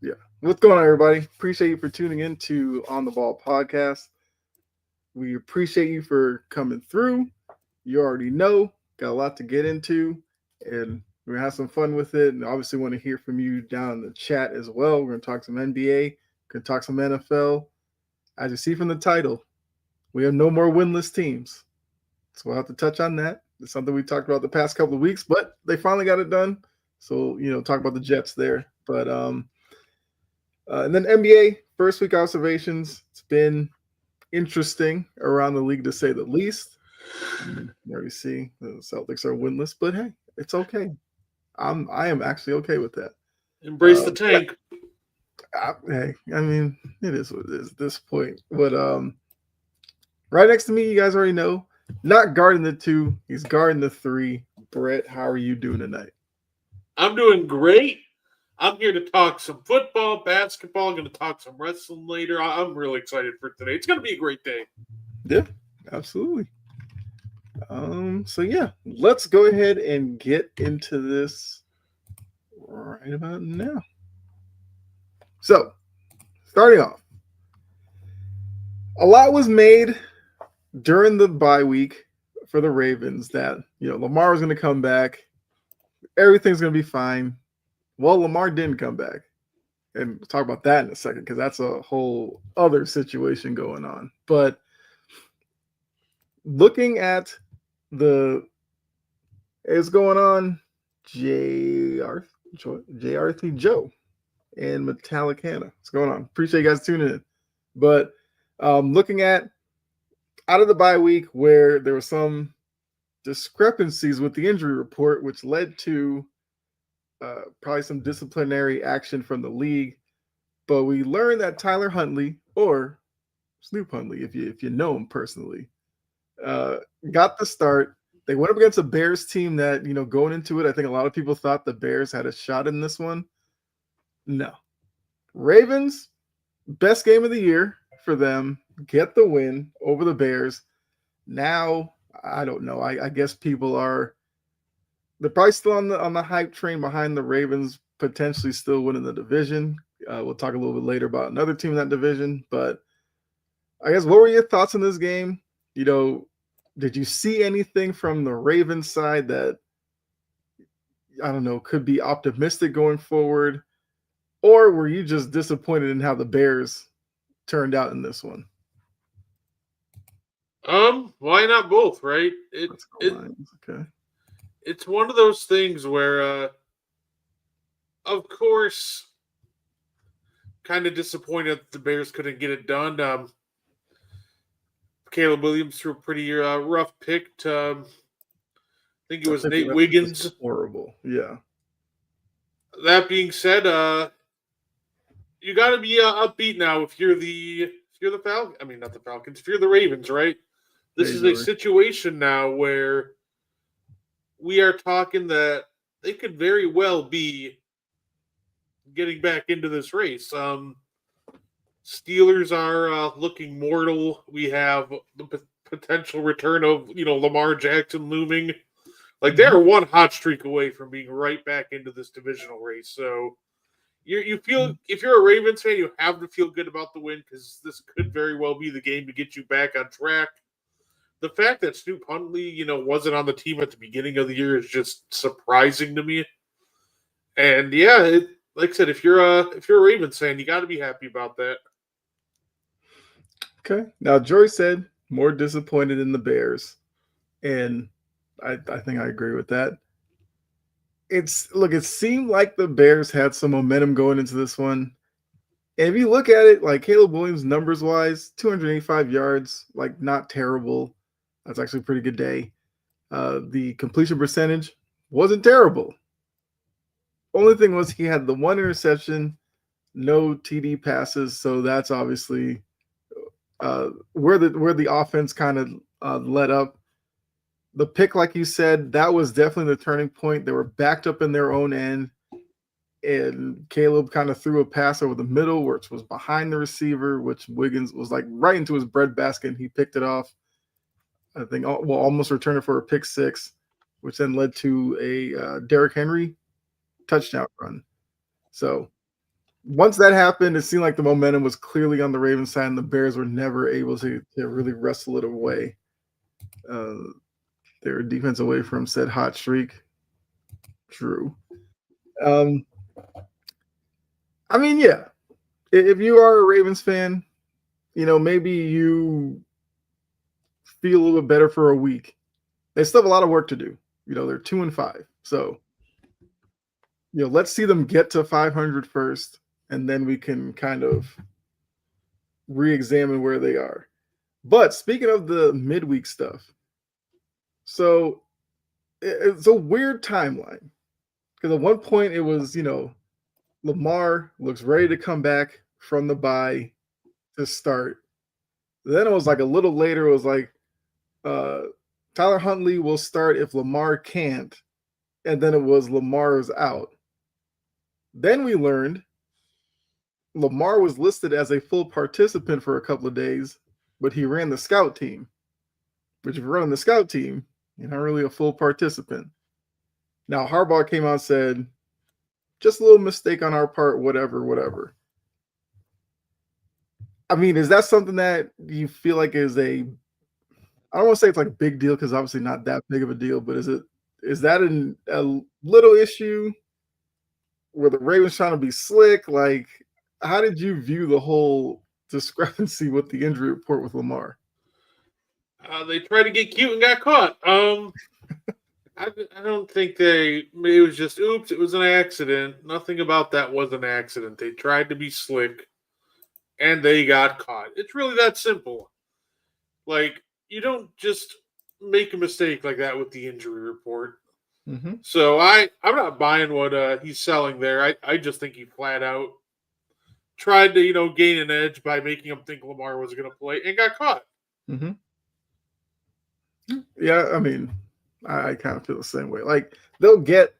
Yeah. What's going on, everybody? Appreciate you for tuning in to On the Ball podcast. We appreciate you for coming through. You already know, got a lot to get into, and we're gonna have some fun with it. And obviously, want to hear from you down in the chat as well. We're gonna talk some NBA, gonna talk some NFL. As you see from the title, we have no more winless teams, so we'll have to touch on that. It's something we talked about the past couple of weeks, but they finally got it done. So talk about the Jets there, but and then NBA first week observations. It's been interesting around the league to say the least. There you see the Celtics are winless, but hey, it's okay. I am actually okay with that. Embrace the tank. Hey, I mean it is what it is at this point. But right next to me, you guys already know, not guarding the two, he's guarding the three. Brett, how are you doing tonight? I'm doing great. I'm here to talk some football, basketball. I'm going to talk some wrestling later. I'm really excited for today. It's going to be a great day. Yeah, absolutely. So yeah, let's go ahead and get into this right about now. So, starting off, a lot was made during the bye week for the Ravens that Lamar was going to come back, everything's going to be fine. Well, Lamar didn't come back, and we'll talk about that in a second because that's a whole other situation going on. But looking at the is going on, J.R.T. Joe and Metallic Hannah. What's going on? Appreciate you guys tuning in. But looking at out of the bye week where there were some discrepancies with the injury report, which led to probably some disciplinary action from the league. But we learned that Tyler Huntley, or Snoop Huntley, if you know him personally, got the start. They went up against a Bears team that, going into it, I think a lot of people thought the Bears had a shot in this one. No. Ravens, best game of the year for them, get the win over the Bears. Now, I don't know. I guess people they're probably still on the hype train behind the Ravens potentially still winning the division. We'll talk a little bit later about another team in that division, but I guess what were your thoughts on this game? Did you see anything from the Ravens side that I don't know could be optimistic going forward, or were you just disappointed in how the Bears turned out in this one? Why not both, right? Let's go Lions. Okay. It's one of those things where, of course, kind of disappointed that the Bears couldn't get it done. Caleb Williams threw a pretty rough pick to, I think it was Nate Wiggins. Horrible, yeah. That being said, you got to be upbeat now if you're the Falcons. I mean, not the Falcons. If you're the Ravens, right? This is a situation now where we are talking that they could very well be getting back into this race. Steelers are looking mortal. We have the potential return of Lamar Jackson looming. Like they're one hot streak away from being right back into this divisional race. So you feel if you're a Ravens fan, you have to feel good about the win because this could very well be the game to get you back on track. The fact that Snoop Huntley, wasn't on the team at the beginning of the year is just surprising to me. And yeah, like I said, if you're a Ravens fan, you got to be happy about that. Okay. Now, Joy said more disappointed in the Bears, and I think I agree with that. It seemed like the Bears had some momentum going into this one. And if you look at it, like Caleb Williams numbers wise, 285 yards, like not terrible. That's actually a pretty good day. The completion percentage wasn't terrible. Only thing was he had the one interception, no TD passes, so that's obviously where the offense kind of let up. The pick, like you said, that was definitely the turning point. They were backed up in their own end, and Caleb kind of threw a pass over the middle, which was behind the receiver, which Wiggins was like right into his breadbasket, and he picked it off. I think, almost returned it for a pick six, which then led to a Derrick Henry touchdown run. So once that happened, it seemed like the momentum was clearly on the Ravens side, and the Bears were never able to really wrestle it away. Uh, their defense away from said hot streak. True. Um, I mean, yeah, if you are a Ravens fan, maybe you feel a little bit better for a week. They still have a lot of work to do. They're 2-5. So, let's see them get to 500 first, and then we can kind of re-examine where they are. But speaking of the midweek stuff, so it's a weird timeline because at one point it was, Lamar looks ready to come back from the bye to start. Then it was like a little later, it was like uh, Tyler Huntley will start if Lamar can't, and then it was Lamar is out. Then we learned Lamar was listed as a full participant for a couple of days, but he ran the scout team, which if you're running the scout team, you're not really a full participant. Now, Harbaugh came out and said, just a little mistake on our part, whatever. I mean, is that something that you feel like is I don't want to say it's like a big deal because obviously not that big of a deal, but is that a little issue where the Ravens trying to be slick? Like, how did you view the whole discrepancy with the injury report with Lamar? They tried to get cute and got caught. I don't think it was just, oops, it was an accident. Nothing about that was an accident. They tried to be slick, and they got caught. It's really that simple. Like, you don't just make a mistake like that with the injury report. Mm-hmm. So I'm not buying what he's selling there. I just think he flat out tried to, gain an edge by making him think Lamar was going to play and got caught. Mm-hmm. Yeah, I mean, I kind of feel the same way. Like, they'll get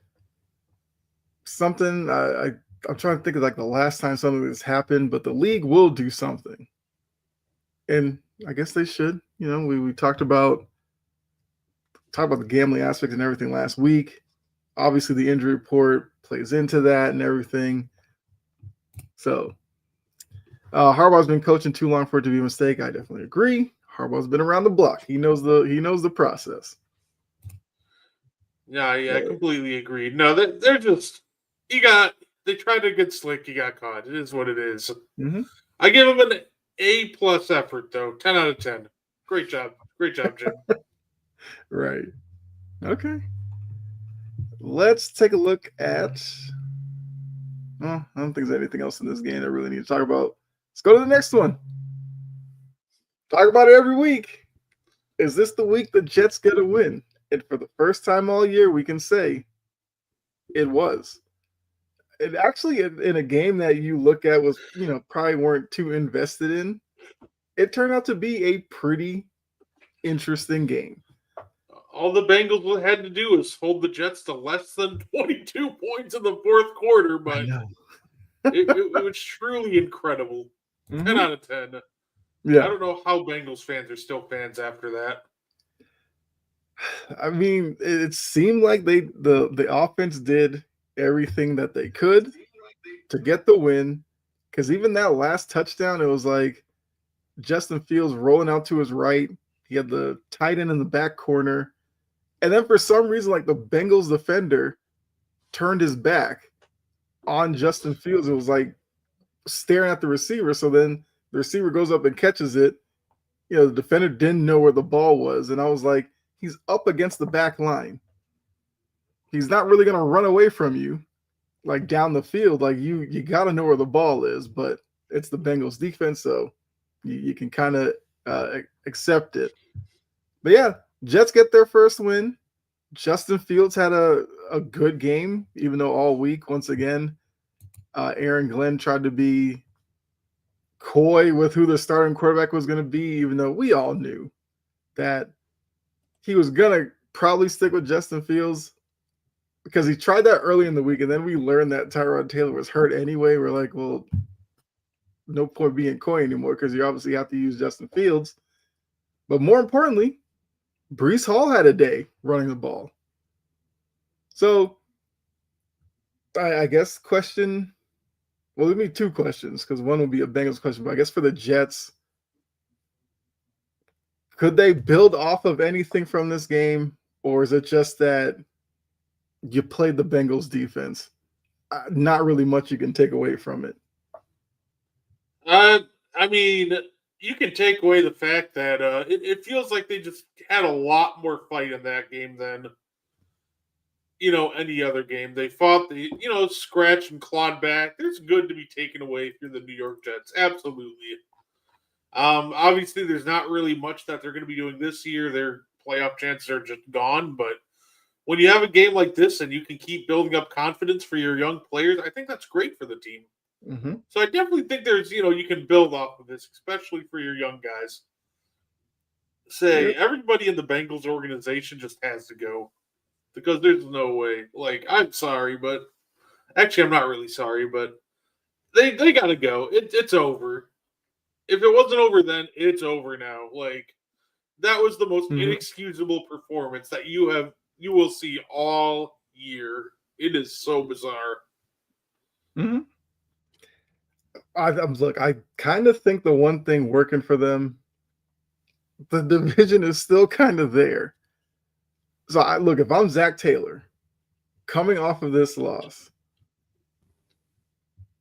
something. I'm trying to think of like the last time something that's happened, but the league will do something. And I guess they should. We talked about the gambling aspect and everything last week. Obviously, the injury report plays into that and everything. So, Harbaugh's been coaching too long for it to be a mistake. I definitely agree. Harbaugh's been around the block. He knows the process. Yeah, I completely agree. No, they're just they tried to get slick. You got caught. It is what it is. Mm-hmm. I give him an A+ effort though. 10 out of 10. Great job, Jim. Right. Okay. Let's take a look at. Well, I don't think there's anything else in this game I really need to talk about. Let's go to the next one. Talk about it every week. Is this the week the Jets get a win? And for the first time all year, we can say it was. It actually, in a game that you look at was, probably weren't too invested in, it turned out to be a pretty interesting game. All the Bengals had to do was hold the Jets to less than 22 points in the fourth quarter, but it was truly incredible. Mm-hmm. 10 out of 10. Yeah. I don't know how Bengals fans are still fans after that. I mean, it seemed like the offense did everything that they could to get the win. Because even that last touchdown, it was like Justin Fields rolling out to his right. He had the tight end in the back corner. And then for some reason, like the Bengals defender turned his back on Justin Fields. It was like staring at the receiver. So then the receiver goes up and catches it. The defender didn't know where the ball was. And I was like, he's up against the back line. He's not really going to run away from you, like down the field. Like you got to know where the ball is, but it's the Bengals defense, so you can kind of accept it. But yeah, Jets get their first win. Justin Fields had a good game, even though all week, once again, Aaron Glenn tried to be coy with who the starting quarterback was going to be, even though we all knew that he was going to probably stick with Justin Fields because he tried that early in the week, and then we learned that Tyrod Taylor was hurt anyway. We're like, well, no point being coy anymore because you obviously have to use Justin Fields. But more importantly, Breece Hall had a day running the ball. So I guess question Well, let me two questions because one will be a Bengals question, but I guess for the Jets, could they build off of anything from this game, or is it just that you played the Bengals defense? Not really much you can take away from it. Uh, I mean, you can take away the fact that it feels like they just had a lot more fight in that game than any other game. They fought the scratch and clawed back. There's good to be taken away from the New York Jets. Absolutely. Obviously, there's not really much that they're going to be doing this year. Their playoff chances are just gone. But when you have a game like this and you can keep building up confidence for your young players, I think that's great for the team. Mm-hmm. So I definitely think there's, you can build off of this, especially for your young guys. Everybody in the Bengals organization just has to go because there's no way. Like, I'm sorry, but actually, I'm not really sorry, but they got to go. It's over. If it wasn't over then, it's over now. Like, that was the most inexcusable performance that you will see all year. It is so bizarre. Mm-hmm. Look, I kind of think the one thing working for them, the division is still kind of there. So look, if I'm Zach Taylor, coming off of this loss,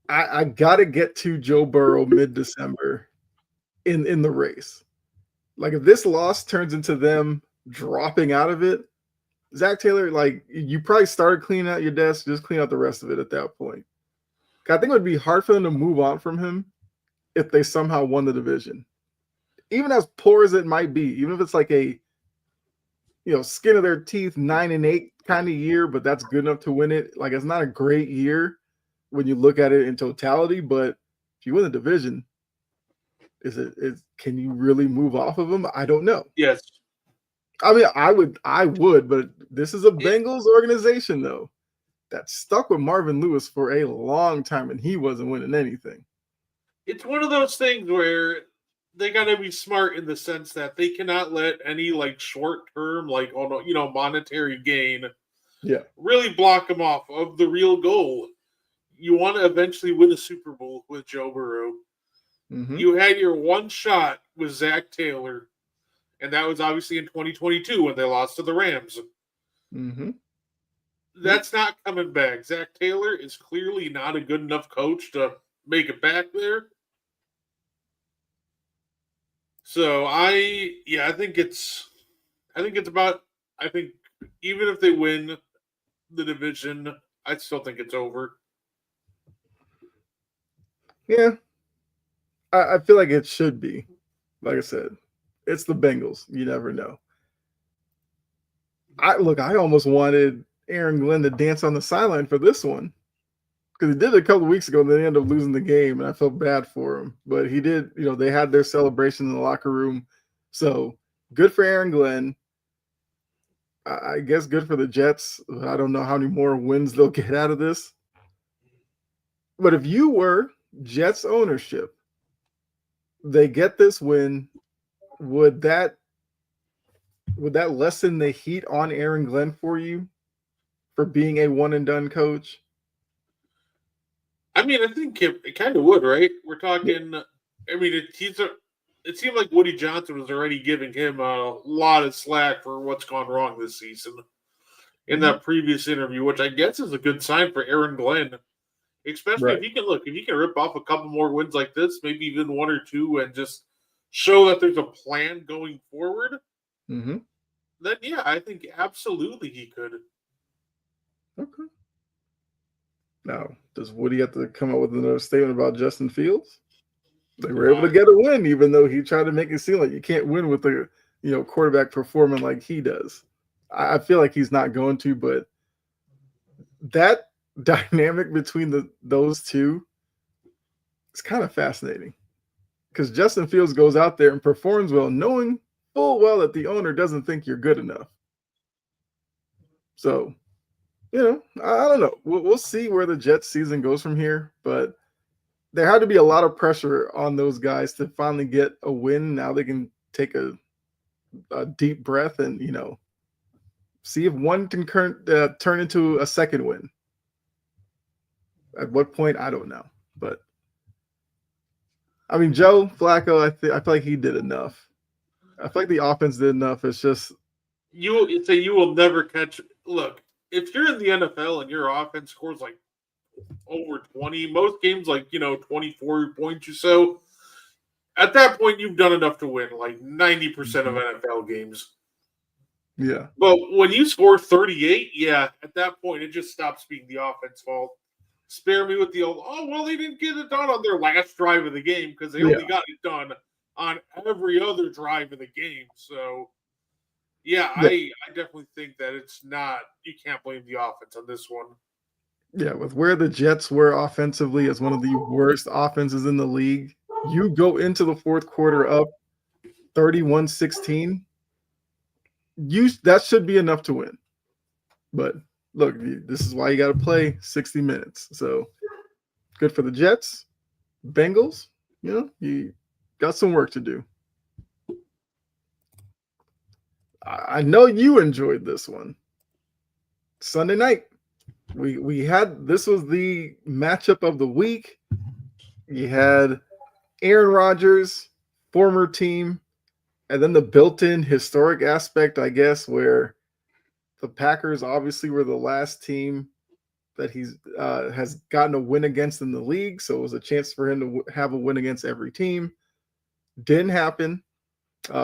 I gotta get to Joe Burrow mid-December in the race. Like if this loss turns into them dropping out of it, Zach Taylor, like you probably started cleaning out your desk, just clean out the rest of it at that point. I think it would be hard for them to move on from him if they somehow won the division. Even as poor as it might be, even if it's like a skin of their teeth 9-8 kind of year, but that's good enough to win it. Like it's not a great year when you look at it in totality, but if you win the division, can you really move off of them? I don't know. Yes. I mean, I would, but this is a Bengals organization though that stuck with Marvin Lewis for a long time, and he wasn't winning anything. It's one of those things where they got to be smart in the sense that they cannot let any like short term, like monetary gain, really block them off of the real goal. You want to eventually win a Super Bowl with Joe Burrow. Mm-hmm. You had your one shot with Zach Taylor, and that was obviously in 2022 when they lost to the Rams. Mm-hmm. That's not coming back. Zach Taylor is clearly not a good enough coach to make it back there. So I think even if they win the division, I still think it's over. Yeah. I feel like it should be. Like I said, it's the Bengals. You never know. I almost wanted Aaron Glenn to dance on the sideline for this one because he did it a couple of weeks ago and then they ended up losing the game, and I felt bad for him. But he did, they had their celebration in the locker room. So good for Aaron Glenn. I guess good for the Jets. I don't know how many more wins they'll get out of this. But if you were Jets ownership, they get this win, would that lessen the heat on Aaron Glenn for you for being a one and done coach? I mean, I think it kind of would, right? We're talking. I mean, it seemed like Woody Johnson was already giving him a lot of slack for what's gone wrong this season in that previous interview, which I guess is a good sign for Aaron Glenn. Especially if he can rip off a couple more wins like this, maybe even one or two, and just show that there's a plan going forward. Mm-hmm. Then I think absolutely he could. Okay. Now, does Woody have to come up with another statement about Justin Fields? They were able to get a win, even though he tried to make it seem like you can't win with a quarterback performing like he does. I feel like he's not going to, but that dynamic between those two is kind of fascinating because Justin Fields goes out there and performs well, knowing full well that the owner doesn't think you're good enough. So, I don't know. We'll see where the Jets season goes from here, but there had to be a lot of pressure on those guys to finally get a win. Now they can take a deep breath and, see if one can turn into a second win. At what point, I don't know. But I mean, Joe Flacco, I feel like he did enough. I feel like the offense did enough. It's just You say you will never catch. Look, if you're in the NFL and your offense scores like over 20, most games like 24 points or so, at that point you've done enough to win like 90% of NFL games. yeah. But when you score 38, yeah, at that point it just stops being the offense fault. Spare me with the old, oh well, they didn't get it done on their last drive of the game because they only got it done on every other drive of the game. So yeah, I definitely think that it's not, you can't blame the offense on this one. Yeah, with where the Jets were offensively as one of the worst offenses in the league, you go into the fourth quarter up 31-16. That should be enough to win. But look, this is why you got to play 60 minutes. So good for the Jets. Bengals, you got some work to do. I know you enjoyed this one. Sunday night. We had, this was the matchup of the week. You had Aaron Rodgers, former team, and then the built-in historic aspect, I guess, where the Packers obviously were the last team that he's has gotten a win against in the league. So it was a chance for him to have a win against every team. Didn't happen.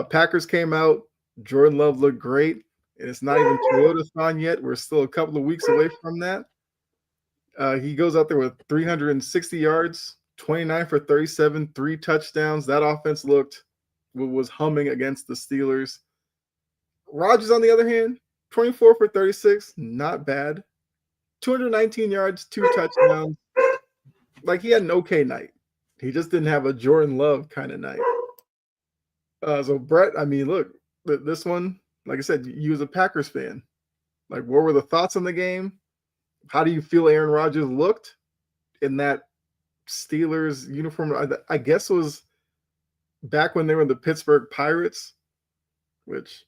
Packers came out. Jordan Love looked great. And it's not even Toyota-thon yet. We're still a couple of weeks away from that. He goes out there with 360 yards, 29 for 37, 3 touchdowns. That offense was humming against the Steelers. Rodgers, on the other hand, 24 for 36, not bad. 219 yards, 2 touchdowns. Like, he had an okay night. He just didn't have a Jordan Love kind of night. So, Brett, I mean, look, this one, like I said, you as a Packers fan, like, what were the thoughts on the game? How do you feel Aaron Rodgers looked in that Steelers uniform? I guess it was back when they were the Pittsburgh Pirates, which,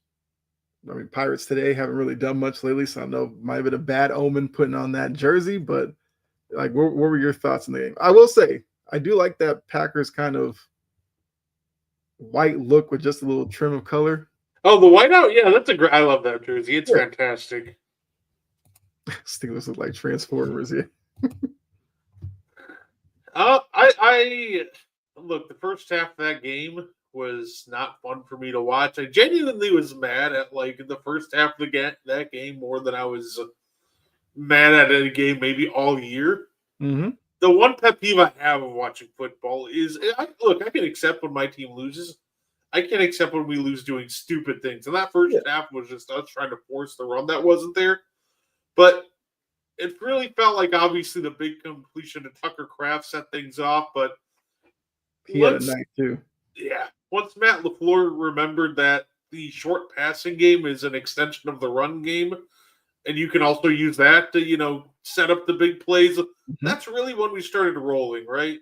I mean, Pirates today haven't really done much lately, so I know it might have been a bad omen putting on that jersey, but like, what were your thoughts on the game? I will say, I do like that Packers kind of white look with just a little trim of color. Oh, the whiteout? Yeah, that's a great, I love that jersey. It's fantastic. Steelers look like Transformers, yeah. I look, the first half of that game was not fun for me to watch. I genuinely was mad at like the first half of that game more than I was mad at a game maybe all year. Mm-hmm. The one pet peeve I have of watching football is, I can accept when my team loses. I can accept when we lose doing stupid things. And that first half was just us trying to force the run that wasn't there. But it really felt like, obviously, the big completion to Tucker Kraft set things off. But he had a night too. Yeah. Once Matt LaFleur remembered that the short passing game is an extension of the run game, and you can also use that to, set up the big plays, that's really when we started rolling, right?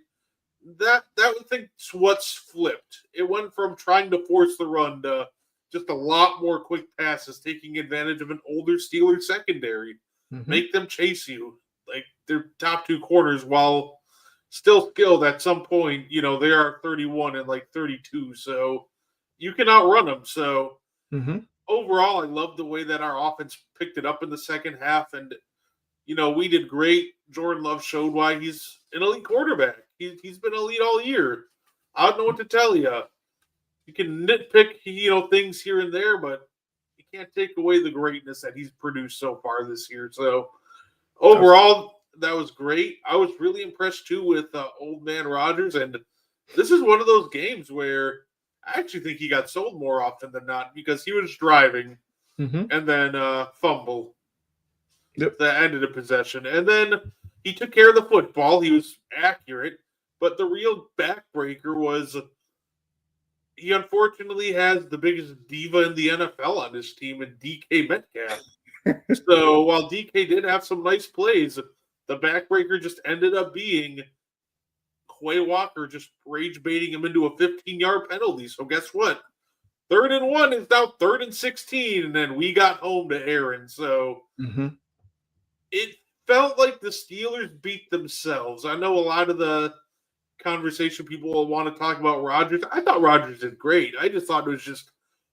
That I think's what's flipped. It went from trying to force the run to just a lot more quick passes, taking advantage of an older Steelers secondary. Make them chase you like their top 2 corners, while still skilled at some point. They are 31 and like 32, so you can outrun them. So overall, I love the way that our offense picked it up in the second half, and we did great. Jordan Love showed why he's an elite quarterback. He's been elite all year. I don't know what to tell you. You can nitpick, things here and there, but you can't take away the greatness that he's produced so far this year. So overall, that was great. I was really impressed too with old man Rodgers, and this is one of those games where I actually think he got sold more often than not, because he was driving and then fumble. That ended a possession. And then he took care of the football. He was accurate. But the real backbreaker was, he unfortunately has the biggest diva in the NFL on his team in DK Metcalf. So while DK did have some nice plays, the backbreaker just ended up being Quay Walker just rage baiting him into a 15-yard penalty. So guess what? 3rd and 1 is now 3rd and 16, and then we got home to Aaron. So it felt like the Steelers beat themselves. I know a lot of the conversation people will want to talk about Rodgers. I thought Rodgers did great. I just thought it was just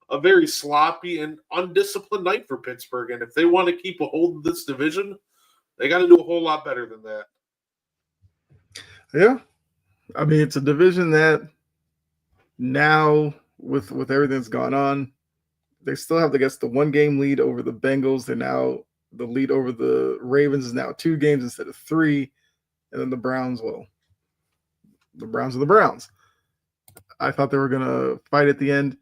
a very sloppy and undisciplined night for Pittsburgh. And if they want to keep a hold of this division, they got to do a whole lot better than that. Yeah. I mean, it's a division that now, with everything that's gone on, they still have, I guess, the 1-game lead over the Bengals. They're now, the lead over the Ravens is now 2 games instead of 3. And then the Browns, well, the Browns are the Browns. I thought they were going to fight at the end.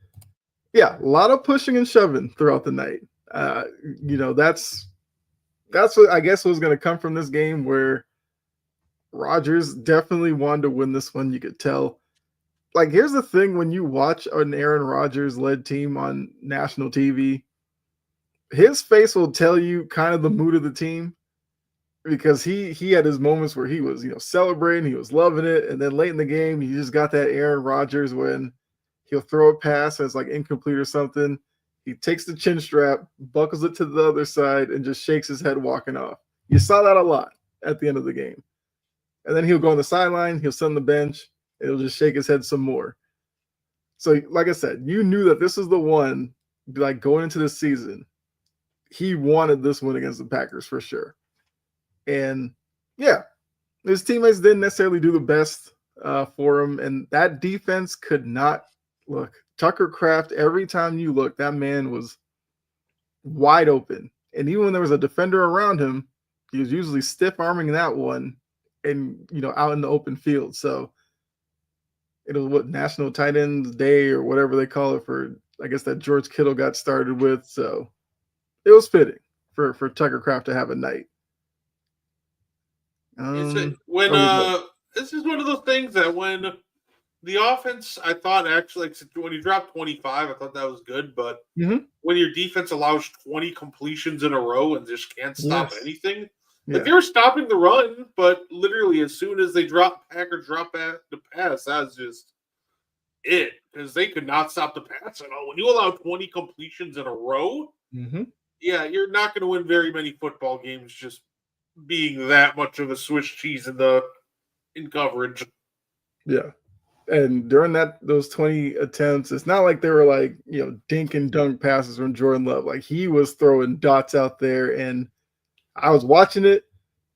Yeah, a lot of pushing and shoving throughout the night. That's what I guess was going to come from this game, where Rodgers definitely wanted to win this one. You could tell. Like, here's the thing: when you watch an Aaron Rodgers-led team on national TV, his face will tell you kind of the mood of the team, because he had his moments where he was, celebrating, he was loving it, and then late in the game, he just got that Aaron Rodgers when he'll throw a pass that's like incomplete or something. He takes the chin strap, buckles it to the other side, and just shakes his head walking off. You saw that a lot at the end of the game. And then he'll go on the sideline, he'll sit on the bench, and he'll just shake his head some more. So, like I said, you knew that this is the one, like, going into this season, he wanted this win against the Packers for sure. And, yeah, his teammates didn't necessarily do the best for him, and that defense could not look. Tucker Kraft, every time you look, that man was wide open. And even when there was a defender around him, he was usually stiff-arming that one and, out in the open field. So it was what, National Tight Ends Day or whatever they call it, for, I guess, that George Kittle got started with. So it was fitting for Tucker Kraft to have a night. This is one of those things that when the offense, I thought, actually, like, when you dropped 25, I thought that was good. But when your defense allows 20 completions in a row and just can't stop anything, like, they were stopping the run, but literally as soon as they Packers drop back the pass, that was just it, because they could not stop the pass at all. When you allow 20 completions in a row, yeah, you're not going to win very many football games just being that much of a Swiss cheese in coverage. Yeah. And during those 20 attempts, it's not like they were like, dink and dunk passes from Jordan Love. Like, he was throwing dots out there, and I was watching it,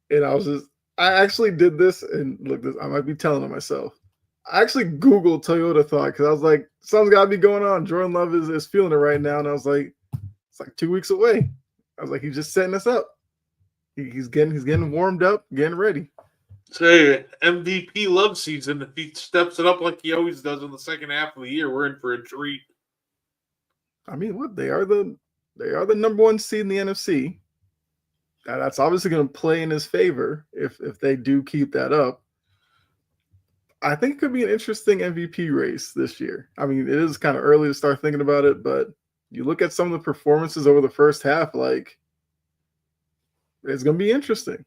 and I actually did this, and look, I might be telling on myself. I actually Googled Toyota Thought, because I was like, something's got to be going on. Jordan Love is feeling it right now. And I was like, it's like 2 weeks away. I was like, he's just setting us up. He's getting warmed up, getting ready. Say MVP love season. If he steps it up like he always does in the second half of the year, we're in for a treat. I mean, what, they are the number 1 seed in the NFC. That's obviously going to play in his favor if they do keep that up. I think it could be an interesting MVP race this year. I mean, it is kind of early to start thinking about it, but you look at some of the performances over the first half, like, it's going to be interesting.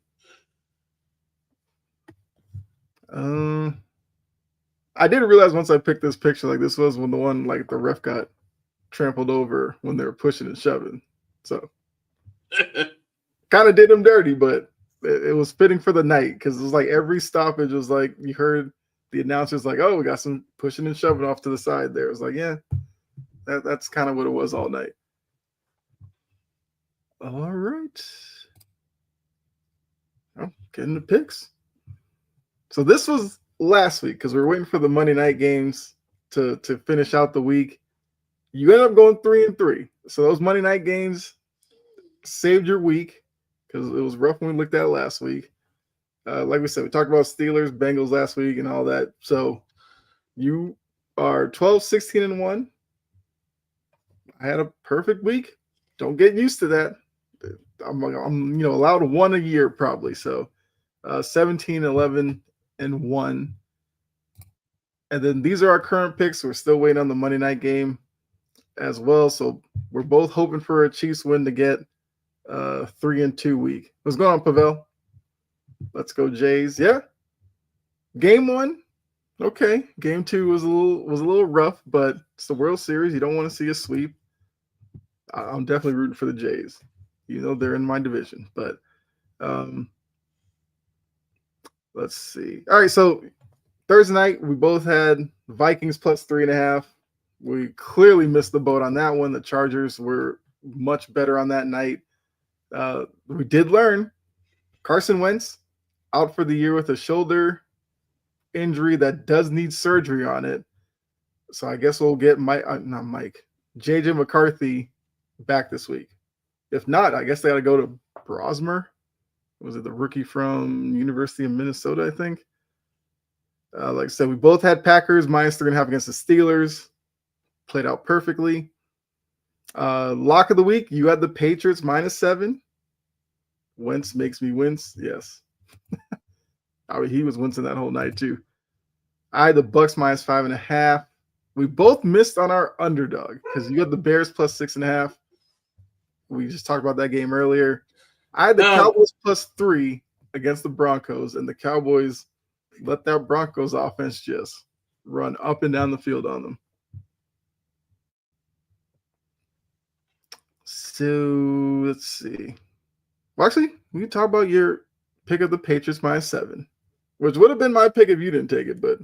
I didn't realize once I picked this picture, like, this was when the ref got trampled over when they were pushing and shoving. So kind of did him dirty, but it was fitting for the night, because it was like every stoppage was like, you heard the announcers like, oh, we got some pushing and shoving off to the side there. It was like, yeah, that's kind of what it was all night. All right. Oh, getting the picks. So this was last week, because we were waiting for the Monday night games to finish out the week. You ended up going 3-3. So those Monday night games saved your week, because it was rough when we looked at it last week. Like we said, we talked about Steelers, Bengals last week and all that. So you are 12-16-1. I had a perfect week. Don't get used to that. I'm allowed 1 a year probably. So 17-11-1. And then these are our current picks. We're still waiting on the Monday night game as well. So we're both hoping for a Chiefs win to get 3-2 week. What's going on, Pavel? Let's go Jays. Yeah. Game 1. Okay. Game 2 was a little rough, but it's the World Series. You don't want to see a sweep. I'm definitely rooting for the Jays. They're in my division. But Let's see. All right, so Thursday night we both had Vikings plus 3.5. We clearly missed the boat on that one. The Chargers were much better on that night. We did learn Carson Wentz out for the year with a shoulder injury that does need surgery on it. So I guess we'll get JJ McCarthy back this week. If not, I guess they got to go to Brosmer. Was it the rookie from University of Minnesota, I think? Like I said, we both had Packers minus 3.5 against the Steelers. Played out perfectly. Lock of the week, you had the Patriots minus 7. Wentz makes me wince. Yes. I mean, he was wincing that whole night too. I had the Bucks minus 5.5. We both missed on our underdog because you had the Bears plus 6.5. We just talked about that game earlier. I had the Cowboys plus 3 against the Broncos, and the Cowboys let that Broncos offense just run up and down the field on them. So let's see. Well, actually, we can talk about your pick of the Patriots minus 7, which would have been my pick if you didn't take it, but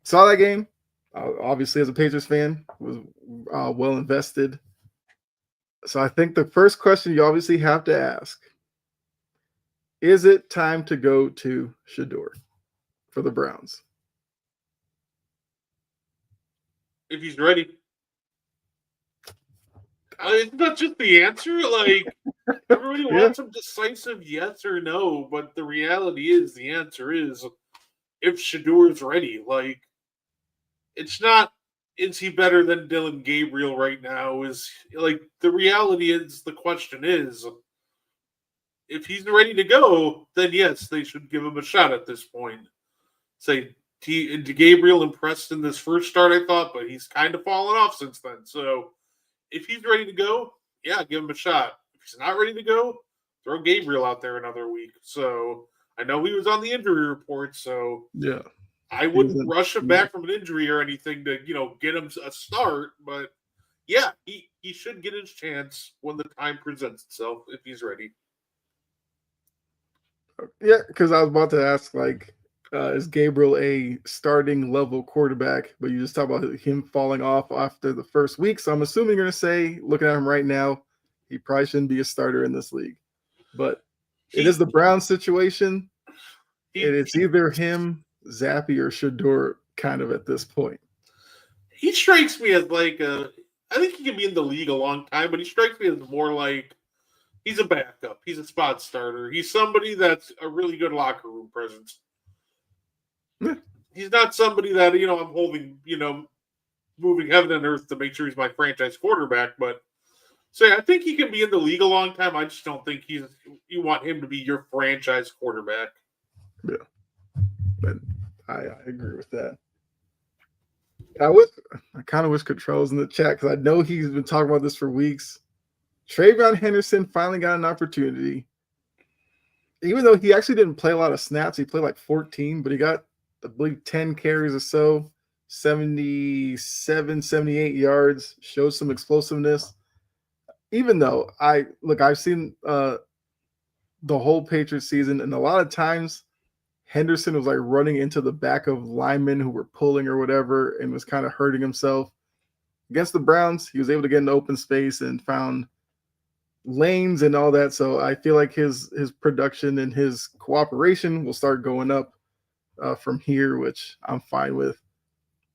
saw that game. Obviously, as a Patriots fan, was well invested. So I think the first question you obviously have to ask, is it time to go to Shador for the Browns? If he's ready. It's not just the answer. Like, everybody wants a decisive yes or no, but the reality is the answer is if Shador's ready. Like, it's not, is he better than Dylan Gabriel right now? Is like the reality is the question is if he's ready to go, then yes, they should give him a shot at this point. Say Gabriel impressed in this first start, I thought, but he's kind of fallen off since then. So if he's ready to go, yeah, give him a shot. If he's not ready to go, throw Gabriel out there another week. So I know he was on the injury report, so yeah, I wouldn't rush him back from an injury or anything to, get him a start. But yeah, he should get his chance when the time presents itself if he's ready. Yeah, because I was about to ask, like, is Gabriel a starting level quarterback? But you just talk about him falling off after the first week. So I'm assuming you're going to say, looking at him right now, he probably shouldn't be a starter in this league. But it is the Browns situation. It's either him, Zappy, or Shador kind of at this point. He strikes me as like I think he can be in the league a long time, but he strikes me as more like he's a backup. He's a spot starter. He's somebody that's a really good locker room presence. Yeah. He's not somebody that, I'm holding, moving heaven and earth to make sure he's my franchise quarterback. But I think he can be in the league a long time. I just don't think you want him to be your franchise quarterback. Yeah. But I agree with that. I kind of wish Control's in the chat because I know he's been talking about this for weeks. Travion Henderson finally got an opportunity. Even though he actually didn't play a lot of snaps, he played like 14, but he got, I believe, 10 carries or so, 77, 78 yards, showed some explosiveness. Even though I've seen the whole Patriots season, and a lot of times Henderson was like running into the back of linemen who were pulling or whatever and was kind of hurting himself. Against the Browns, he was able to get in open space and found lanes and all that. So I feel like his production and his cooperation will start going up from here, which I'm fine with.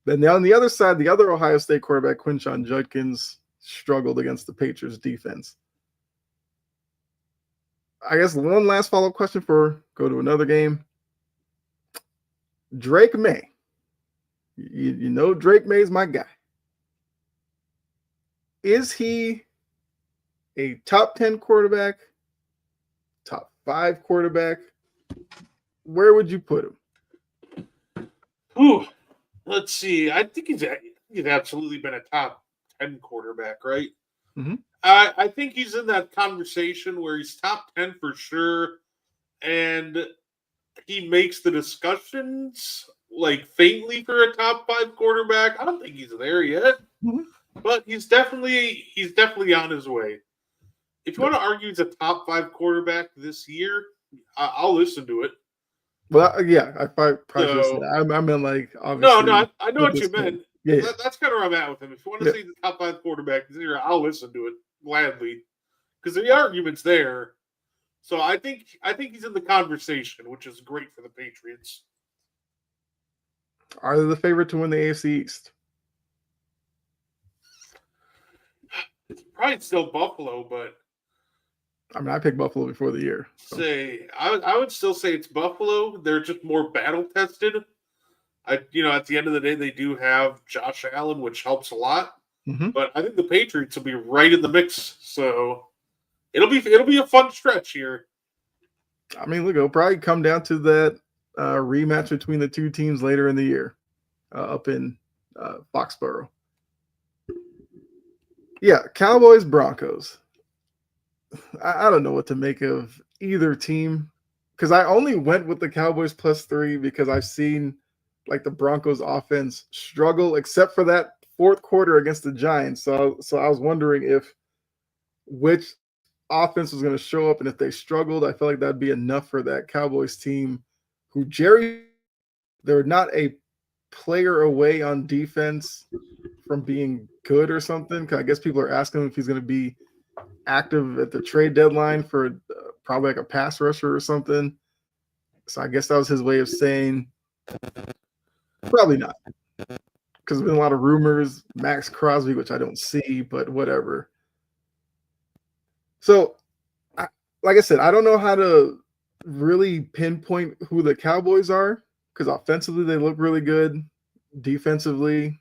Then on the other side, the other Ohio State quarterback, Quinshon Judkins, struggled against the Patriots defense. I guess one last follow-up question before go to another game. Drake May. You know Drake May is my guy. Is he a top 10 quarterback, top 5 quarterback? Where would you put him? Ooh, let's see. I think he's absolutely been a top 10 quarterback, right? Mm-hmm. I think he's in that conversation where he's top 10 for sure, and he makes the discussions like faintly for a top 5 quarterback. I don't think he's there yet, but he's definitely on his way. If you want to argue he's a top 5 quarterback this year, I'll listen to it. Well, yeah, I probably should say So that. I meant like no, obviously I know at what this you point. meant. Yeah, That's kind of where I'm at with him. If you want to yeah. say the top 5 quarterback, I'll listen to it gladly because the argument's there. So I think he's in the conversation, which is great for the Patriots. Are they the favorite to win the AFC East? It's probably still Buffalo, but I mean, I picked Buffalo before the year. So. I would still say it's Buffalo. They're just more battle tested. At the end of the day, they do have Josh Allen, which helps a lot. Mm-hmm. But I think the Patriots will be right in the mix. So it'll be a fun stretch here. I mean, look, it'll probably come down to that rematch between the two teams later in the year, up in Foxborough. Yeah, Cowboys, Broncos. I don't know what to make of either team because I only went with the Cowboys +3 because I've seen like the Broncos offense struggle except for that fourth quarter against the Giants. So I was wondering if which offense was going to show up, and if they struggled, I feel like that'd be enough for that Cowboys team. They're not a player away on defense from being good or something. Cause I guess people are asking him if he's going to be active at the trade deadline for probably like a pass rusher or something. So I guess that was his way of saying probably not. Because there's been a lot of rumors, Max Crosby, which I don't see, but whatever. So, like I said, I don't know how to really pinpoint who the Cowboys are because offensively they look really good. Defensively,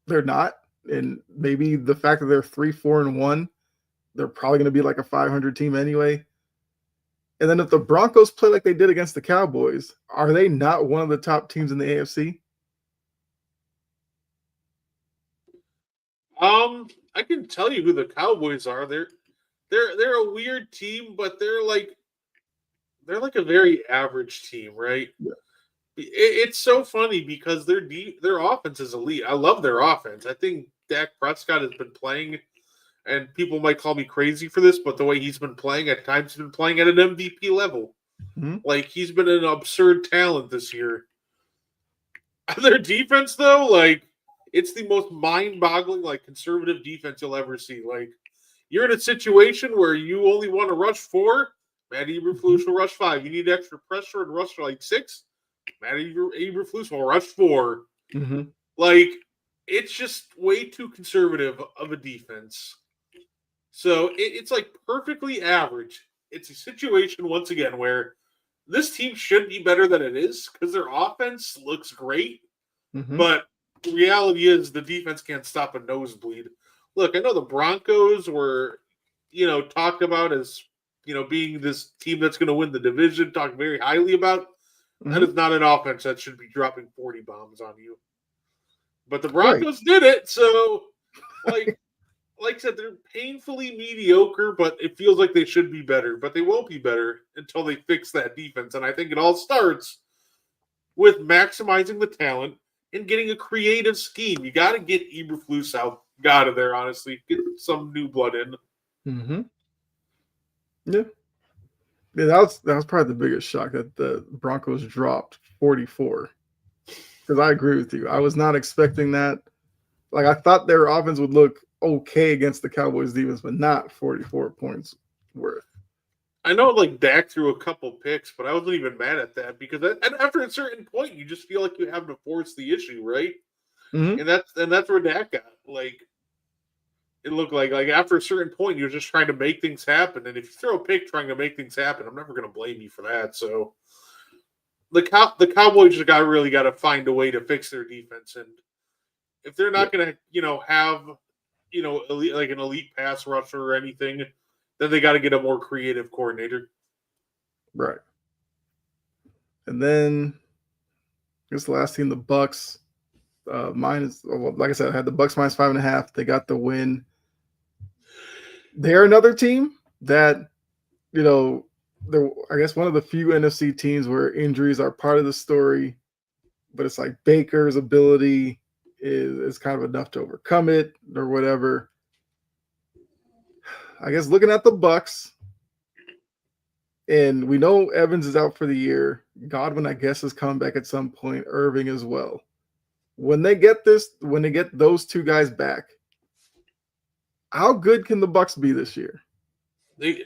they're not. And maybe the fact that they're 3-4-1, they're probably going to be like a 500 team anyway. And then if the Broncos play like they did against the Cowboys, are they not one of the top teams in the AFC? I can tell you who the Cowboys are. They're a weird team, but they're like a very average team, right? Yeah. It's so funny because their offense is elite. I love their offense. I think Dak Prescott has been playing, and people might call me crazy for this, but the way he's been playing at times, he's been playing at an MVP level. Mm-hmm. Like he's been an absurd talent this year. Their defense, though, like it's the most mind-boggling, like conservative defense you'll ever see. Like you're in a situation where you only want to rush 4, Matt Eberflus will rush 5. You need extra pressure and rush for like 6. Matt Eberflus will rush 4. Mm-hmm. Like it's just way too conservative of a defense. So it's like perfectly average. It's a situation once again where this team should be better than it is because their offense looks great, but the reality is the defense can't stop a nosebleed. Look, I know the Broncos were, talked about as, being this team that's going to win the division, talked very highly about. Mm-hmm. That is not an offense that should be dropping 40 bombs on you. But the Broncos did it, so, like I said, they're painfully mediocre, but it feels like they should be better. But they won't be better until they fix that defense. And I think it all starts with maximizing the talent and getting a creative scheme. You got to get Eberflus out of there, honestly. Get some new blood in. Mm-hmm. Yeah. Yeah, that was probably the biggest shock that the Broncos dropped 44. Because I agree with you. I was not expecting that. Like, I thought their offense would look okay against the Cowboys defense, but not 44 points worth. I know, like, Dak threw a couple picks, but I wasn't even mad at that because after a certain point, you just feel like you have to force the issue, right? Mm-hmm. And that's where Dak got. Like, it looked like after a certain point, you're just trying to make things happen. And if you throw a pick trying to make things happen, I'm never going to blame you for that. So the Cowboys just really got to find a way to fix their defense. And if they're not going to, have, elite, like an elite pass rusher or anything, then they got to get a more creative coordinator. Right. And then I guess the last team, the Bucks. Like I said, I had the Bucks -5.5. They got the win. They're another team that, they're, I guess, one of the few NFC teams where injuries are part of the story, but it's like Baker's ability is kind of enough to overcome it or whatever. I guess looking at the Bucks, And we know Evans is out for the year. Godwin, I guess, is coming back at some point. Irving as well. When they get those two guys back, how good can the Bucks be this year? I'm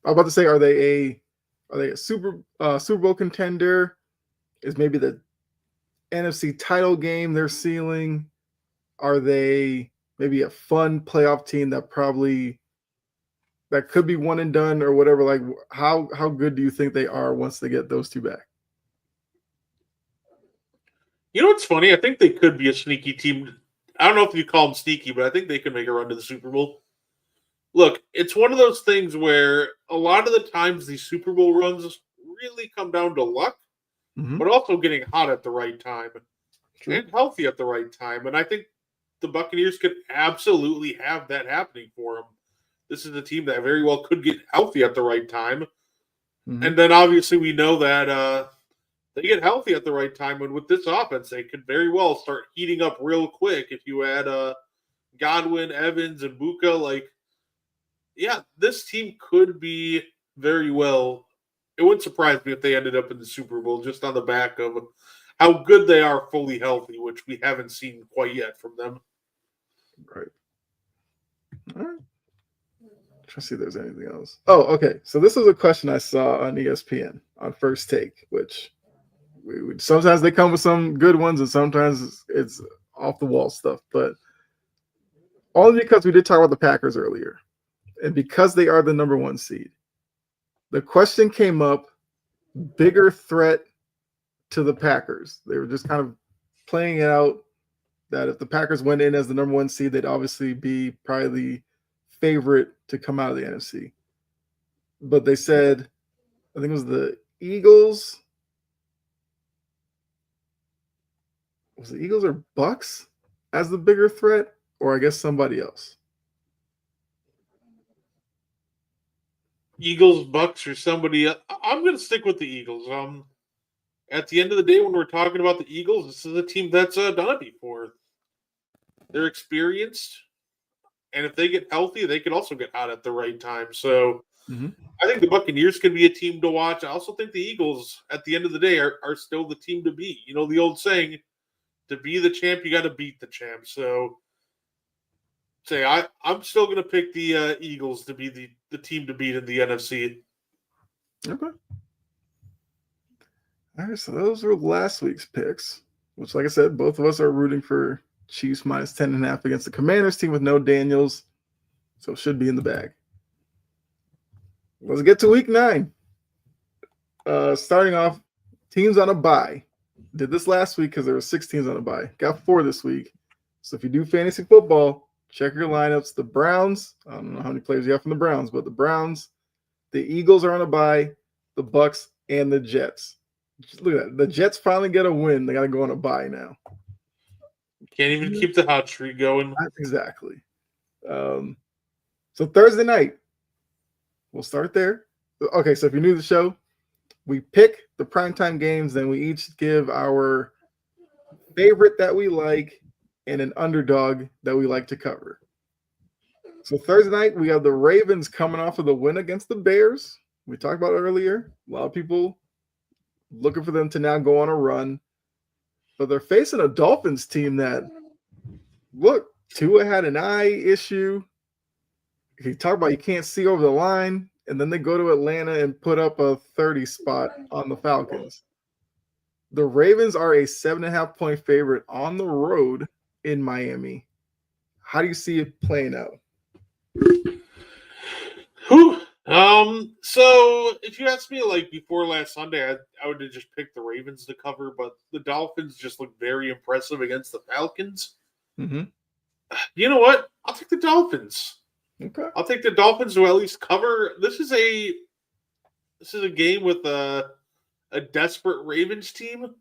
about to say, are they a Super Bowl contender? Is maybe the NFC title game their ceiling? Are they maybe a fun playoff team that could be one and done or whatever? Like, how good do you think they are once they get those two back? You know what's funny? I think they could be a sneaky team. I don't know if you call them sneaky, but I think they could make a run to the Super Bowl. Look, it's one of those things where a lot of the times these Super Bowl runs really come down to luck, but also getting hot at the right time and healthy at the right time. And I think the Buccaneers could absolutely have that happening for them. This is a team that very well could get healthy at the right time. And then obviously we know that they get healthy at the right time. And with this offense, they could very well start heating up real quick if you add Godwin, Evans, and Buka. Like, yeah, this team could be very well. It wouldn't surprise me if they ended up in the Super Bowl just on the back of how good they are fully healthy, which we haven't seen quite yet from them. Right. All right. Try to see if there's anything else. Oh, okay. So this is a question I saw on ESPN on First Take, which sometimes they come with some good ones and sometimes it's off the wall stuff. But only because we did talk about the Packers earlier, and because they are the number 1 seed, the question came up: bigger threat to the Packers. They were just kind of playing it out that if the Packers went in as the number 1 seed, they'd obviously be probably the favorite to come out of the NFC. But they said, I think it was the Eagles. Was it Eagles or Bucks as the bigger threat? Or I guess somebody else. Eagles, Bucks, or somebody else. I'm going to stick with the Eagles. At the end of the day, when we're talking about the Eagles, this is a team that's done it before. They're experienced, and if they get healthy, they could also get hot at the right time. So I think the Buccaneers can be a team to watch. I also think the Eagles, at the end of the day, are still the team to beat. You know, the old saying, to be the champ, you got to beat the champ. So I'm still going to pick the Eagles to be the team to beat in the NFC. Okay. All right, so those were last week's picks, which, like I said, both of us are rooting for Chiefs minus 10.5 against the Commanders team with no Daniels, so it should be in the bag. Let's get to week 9. Starting off, teams on a bye. Did this last week because there were 6 teams on a bye. Got 4 this week. So if you do fantasy football, check your lineups. The Browns, I don't know how many players you have from the Browns, but the Browns, the Eagles are on a bye, the Bucks, and the Jets. Look at that. The Jets finally get a win. They got to go on a bye now. Can't even keep the hot streak going. Not exactly. So Thursday night, we'll start there. Okay, so if you're new to the show, we pick the primetime games, then we each give our favorite that we like and an underdog that we like to cover. So Thursday night, we have the Ravens coming off of the win against the Bears. We talked about earlier. A lot of people looking for them to now go on a run. But they're facing a Dolphins team that, look, Tua had an eye issue. You talk about you can't see over the line, and then they go to Atlanta and put up a 30 spot on the Falcons. The Ravens are a 7.5-point favorite on the road in Miami. How do you see it playing out? So if you asked me like before last Sunday, I would have just picked the Ravens to cover, but the Dolphins just look very impressive against the Falcons. You know what? I'll take the Dolphins. Okay. I'll take the Dolphins to at least cover. This is a game with a desperate Ravens team,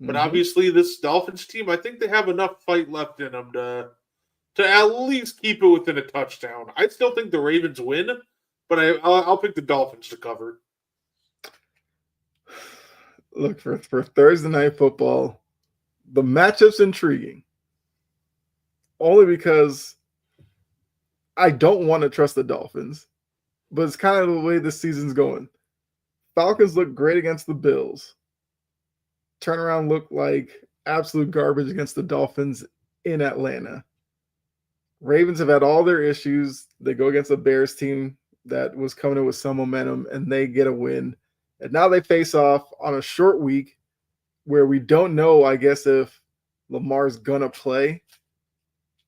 but obviously this Dolphins team, I think they have enough fight left in them to at least keep it within a touchdown. I still think the Ravens win, but I'll pick the Dolphins to cover. Look, for Thursday night football, the matchup's intriguing. Only because I don't want to trust the Dolphins. but it's kind of the way this season's going. Falcons look great against the Bills. Turnaround looked like absolute garbage against the Dolphins in Atlanta. Ravens have had all their issues. They go against a Bears team that was coming in with some momentum, and they get a win. And now they face off on a short week where we don't know, I guess, if Lamar's going to play.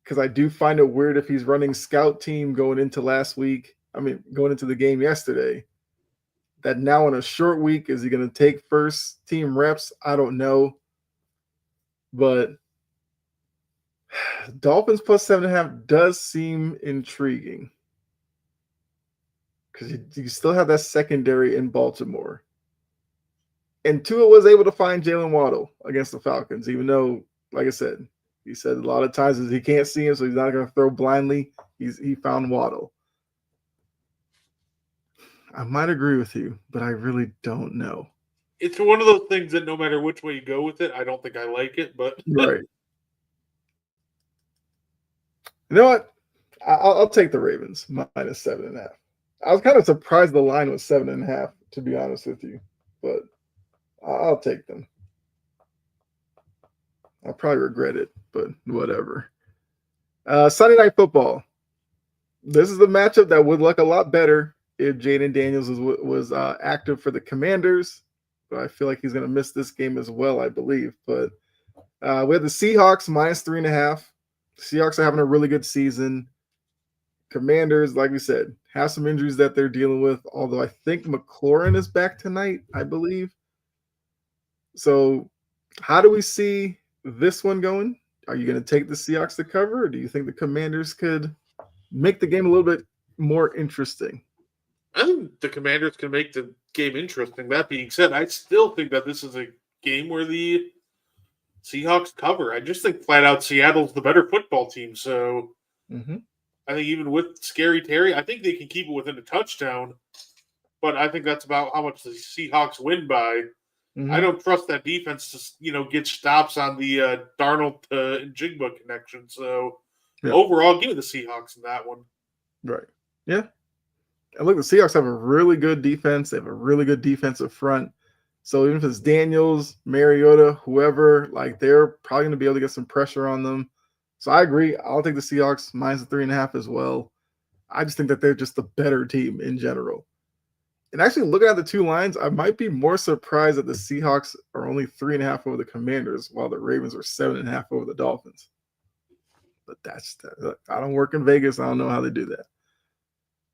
Because I do find it weird if he's running scout team going into going into the game yesterday. That now in a short week, is he going to take first team reps? I don't know. But Dolphins plus 7.5 does seem intriguing. Because you still have that secondary in Baltimore. And Tua was able to find Jalen Waddle against the Falcons, even though, like I said, he said a lot of times he can't see him, so he's not going to throw blindly. He found Waddle. I might agree with you, but I really don't know. It's one of those things that no matter which way you go with it, I don't think I like it, but right. You know what? I'll take the Ravens minus 7.5. I was kind of surprised the line was 7.5, to be honest with you, but I'll take them. I'll probably regret it, but whatever. Sunday Night Football. This is the matchup that would look a lot better if Jaden Daniels was active for the Commanders, but I feel like he's going to miss this game as well, I believe. But we have the Seahawks minus 3.5. Seahawks are having a really good season. Commanders, like we said, have some injuries that they're dealing with, although I think McLaurin is back tonight, I believe. So how do we see this one going? Are you going to take the Seahawks to cover, or do you think the Commanders could make the game a little bit more interesting? I think the Commanders can make the game interesting. That being said, I still think that this is a game where the Seahawks cover. I just think flat out Seattle's the better football team. So I think even with Scary Terry, I think they can keep it within a touchdown. But I think that's about how much the Seahawks win by. I don't trust that defense to get stops on the Darnold and Jigba connection. So overall, give me the Seahawks in that one. Right. Yeah. And look, the Seahawks have a really good defense. They have a really good defensive front. So even if it's Daniels, Mariota, whoever, like they're probably going to be able to get some pressure on them. So I agree. I'll take the Seahawks minus the 3.5 as well. I just think that they're just the better team in general. And actually, looking at the two lines, I might be more surprised that the Seahawks are only 3.5 over the Commanders, while the Ravens are 7.5 over the Dolphins. But that's that. I don't work in Vegas. I don't know how they do that.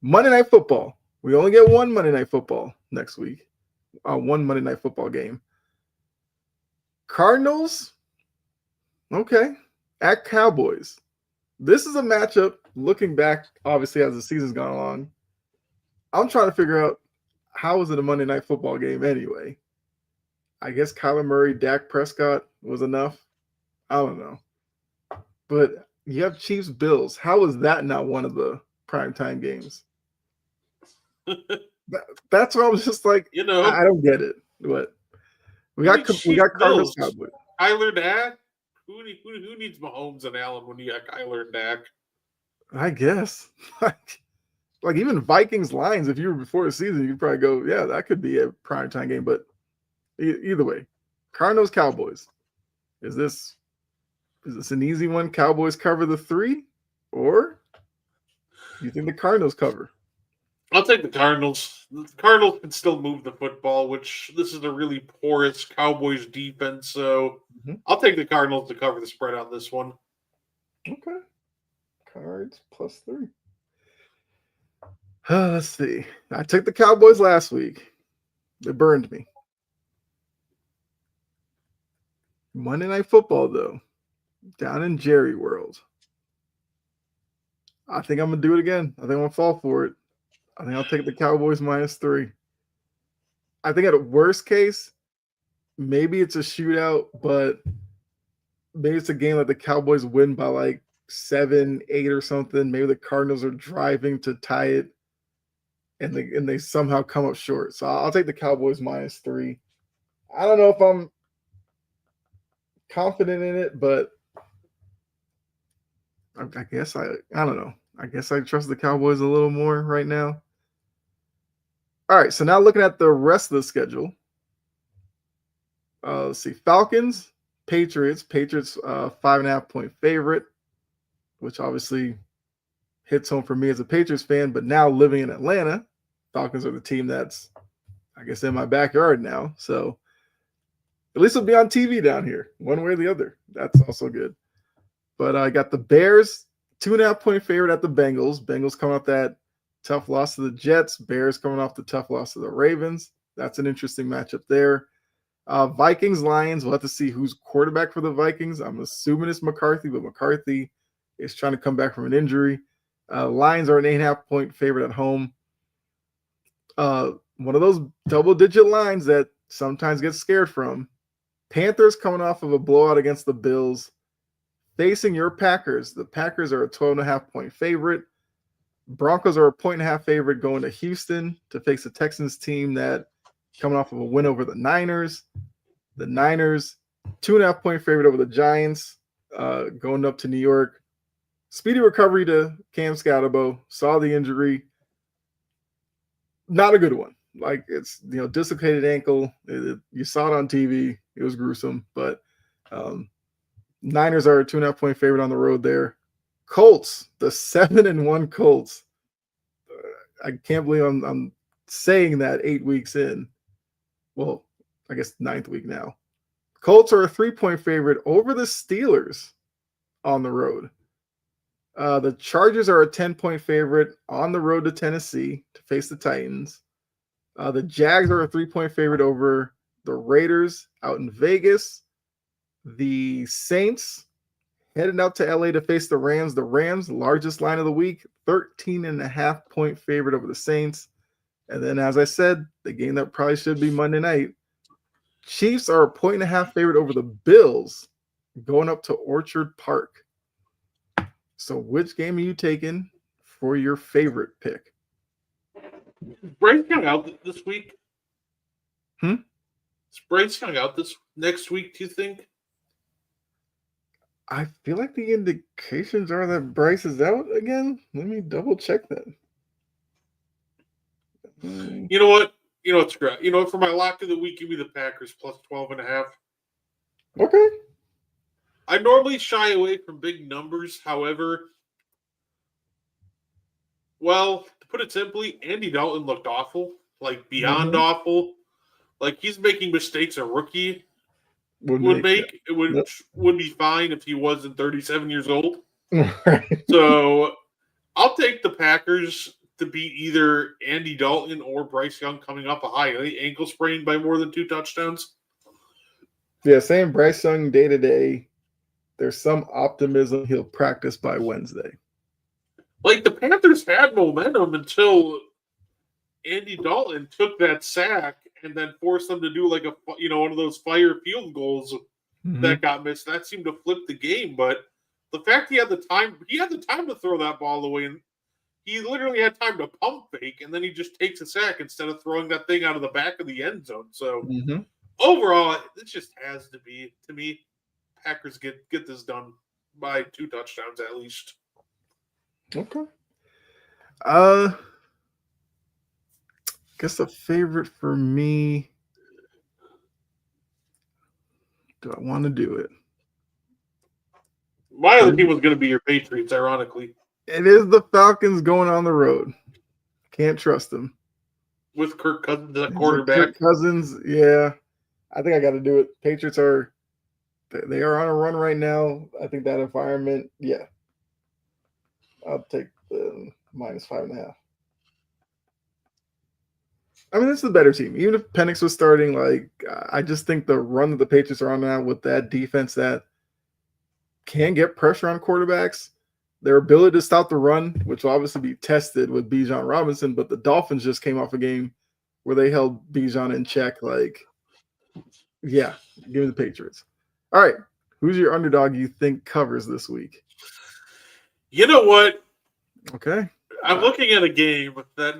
Monday Night Football. We only get one Monday Night Football next week. One Monday Night Football game. Cardinals, okay, at Cowboys. This is a matchup, looking back, obviously, as the season's gone along. I'm trying to figure out, how is it a Monday Night Football game anyway? I guess Kyler Murray, Dak Prescott was enough. I don't know. But you have Chiefs Bills. How is that not one of the primetime games? That's where I was just like, I don't get it. But we got Cardinals Cowboys. Kyler Dak? Who needs Mahomes and Allen when you got Kyler and Dak? I guess. Like even Vikings Lions, if you were before the season, you'd probably go, yeah, that could be a primetime game. But either way, Cardinals Cowboys. Is this an easy one? Cowboys cover the 3, or do you think the Cardinals cover? I'll take the Cardinals. The Cardinals can still move the football, which this is a really porous Cowboys defense. So I'll take the Cardinals to cover the spread on this one. Okay. Cards plus 3. Let's see. I took the Cowboys last week. They burned me. Monday Night Football, though, down in Jerry World. I think I'm going to do it again. I think I'm going to fall for it. I think I'll take the Cowboys minus 3. I think at a worst case, maybe it's a shootout, but maybe it's a game that the Cowboys win by like 7, 8 or something. Maybe the Cardinals are driving to tie it, and they somehow come up short. So I'll take the Cowboys minus 3. I don't know if I'm confident in it, but I guess I don't know. I guess I trust the Cowboys a little more right now. All right, so now looking at the rest of the schedule. Let's see, Falcons, Patriots. Patriots 5.5-point favorite, which obviously hits home for me as a Patriots fan. But now living in Atlanta, Falcons are the team that's, I guess, in my backyard now. So at least it'll be on TV down here, one way or the other. That's also good. But I got the Bears, 2.5-point favorite at the Bengals. Bengals coming off that tough loss to the Jets. Bears coming off the tough loss to the Ravens. That's an interesting matchup there. Vikings, Lions. We'll have to see who's quarterback for the Vikings. I'm assuming it's McCarthy, but McCarthy is trying to come back from an injury. Lions are an 8.5-point favorite at home. One of those double-digit lines that sometimes get scared from. Panthers coming off of a blowout against the Bills. Facing your Packers. The Packers are a 12.5-point favorite. Broncos are a 1.5 favorite going to Houston to face the Texans team that coming off of a win over the Niners. The Niners, 2.5-point favorite over the Giants, going up to New York. Speedy recovery to Cam Scatterbo. Saw the injury. Not a good one. Like, it's, dislocated ankle. You saw it on TV. It was gruesome. But Niners are a 2.5-point favorite on the road there. Colts, the 7-1 Colts. I can't believe I'm saying that 8 weeks in. Well, I guess 9th week now. Colts are a 3-point favorite over the Steelers on the road. The Chargers are a 10-point favorite on the road to Tennessee to face the Titans. The Jags are a 3-point favorite over the Raiders out in Vegas. The Saints heading out to LA to face the Rams. The Rams, largest line of the week, 13.5-point favorite over the Saints. And then, as I said, the game that probably should be Monday night, Chiefs are a 1.5 favorite over the Bills going up to Orchard Park. So which game are you taking for your favorite pick? Bryce coming out this week? Is Bryce coming out this next week, do you think? I feel like the indications are that Bryce is out again. Let me double check that. You know what? It's great. For my lock of the week, give me the Packers plus 12.5. Okay. I normally shy away from big numbers. However, well, to put it simply, Andy Dalton looked awful. Like, beyond awful. Like, he's making mistakes a rookie would make. It would be fine if he wasn't 37 years old. Right. So, I'll take the Packers to beat either Andy Dalton or Bryce Young coming up a high ankle sprain by more than 2 touchdowns. Yeah, saying Bryce Young day to day, there's some optimism he'll practice by Wednesday. Like, the Panthers had momentum until Andy Dalton took that sack and then forced them to do like one of those fire field goals that got missed. That seemed to flip the game. But the fact he had the time to throw that ball away, and he literally had time to pump fake, and then he just takes a sack instead of throwing that thing out of the back of the end zone. So overall, it just has to be, to me, Packers get this done by 2 touchdowns at least. Okay. Guess the favorite for me. Do I want to do it? My other team was going to be your Patriots, ironically. It is the Falcons going on the road. Can't trust them. With Kirk Cousins at quarterback. Kirk Cousins, yeah. I think I got to do it. Patriots they are on a run right now. I think that environment, yeah. I'll take the minus 5.5. I mean, this is a better team. Even if Penix was starting, I just think the run that the Patriots are on now with that defense that can get pressure on quarterbacks, their ability to stop the run, which will obviously be tested with Bijan Robinson, but the Dolphins just came off a game where they held Bijan in check. Yeah, give me the Patriots. All right, who's your underdog you think covers this week? You know what? Okay. I'm looking at a game that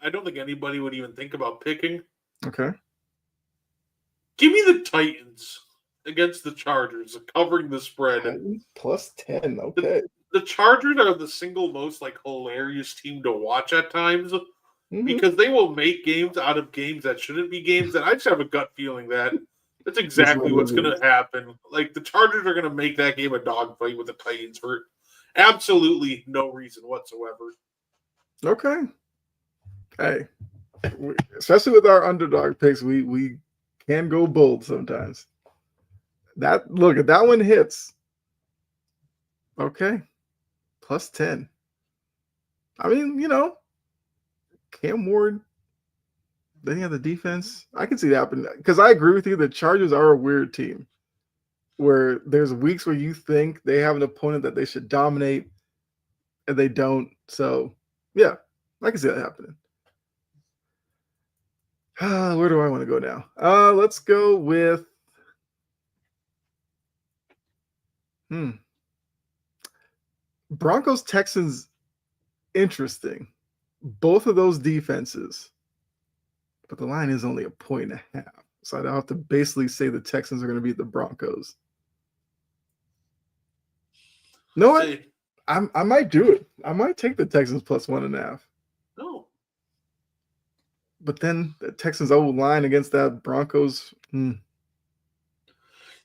I don't think anybody would even think about picking. Okay. Give me the Titans against the Chargers, covering the spread. Titans plus 10, okay. The Chargers are the single most hilarious team to watch at times. because they will make games out of games that shouldn't be games. And I just have a gut feeling that that's exactly what's going to happen. Like the Chargers are going to make that game a dogfight with the Titans for absolutely no reason whatsoever. Okay. Hey, especially with our underdog picks, we can go bold sometimes. That one hits. Okay. Plus 10. I mean, Cam Ward, then you have the defense. I can see that happen because I agree with you. The Chargers are a weird team where there's weeks where you think they have an opponent that they should dominate and they don't. So, yeah, I can see that happening. Where do I want to go now? Let's go with Broncos Texans. Interesting. Both of those defenses, but the line is only 1.5. So I'd have to basically say the Texans are going to beat the Broncos. You know what? I might do it. I might take the Texans plus 1.5. No. But then the Texans' old line against that Broncos.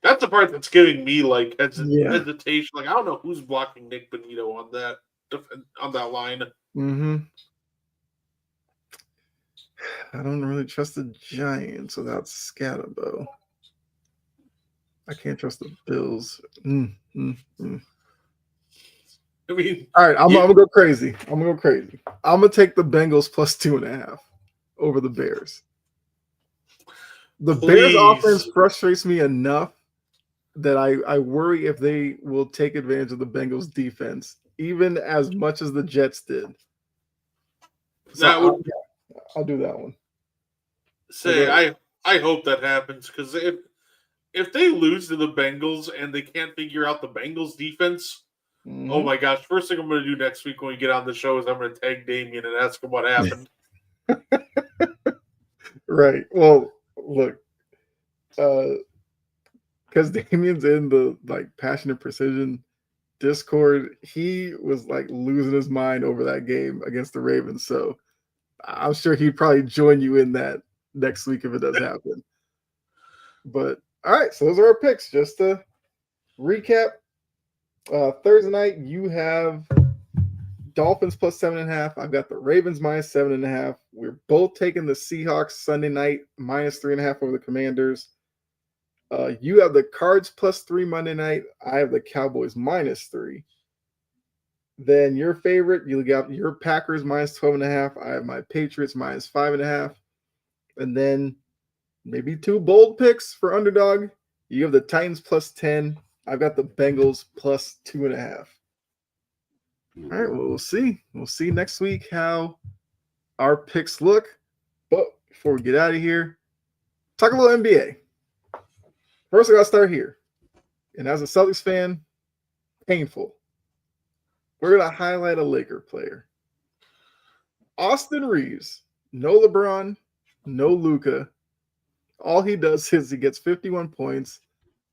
That's the part that's giving me hesitation. Like I don't know who's blocking Nick Bonito on that line. Mm-hmm. I don't really trust the Giants without Scatterbo. I can't trust the Bills. I mean, all right, I'm gonna go crazy. I'm gonna take the Bengals plus 2.5 over the Bears. The Bears offense frustrates me enough that I worry if they will take advantage of the Bengals defense, even as much as the Jets did. So I'll do that one. I hope that happens because if they lose to the Bengals and they can't figure out the Bengals defense, oh my gosh! First thing I'm going to do next week when we get on the show is I'm going to tag Damien and ask him what happened. Right. Well, look, because Damien's in the Passionate Precision Discord, he was losing his mind over that game against the Ravens. So I'm sure he'd probably join you in that next week if it does happen. But all right, so those are our picks. Just to recap, Thursday night you have Dolphins plus 7.5. I've got the Ravens minus 7.5. We're both taking the Seahawks Sunday night minus 3.5 over the Commanders. You have the Cards plus 3 Monday night. I have the Cowboys minus 3. Then your favorite, you got your Packers minus 12.5. I have my Patriots minus 5.5. And then maybe 2 bold picks for underdog. You have the Titans plus 10. I've got the Bengals plus 2.5. All right, well, we'll see. We'll see next week how our picks look. But before we get out of here, talk a little NBA. First, I got to start here. And as a Celtics fan, painful. We're going to highlight a Laker player. Austin Reaves. No LeBron, no Luka. All he does is he gets 51 points.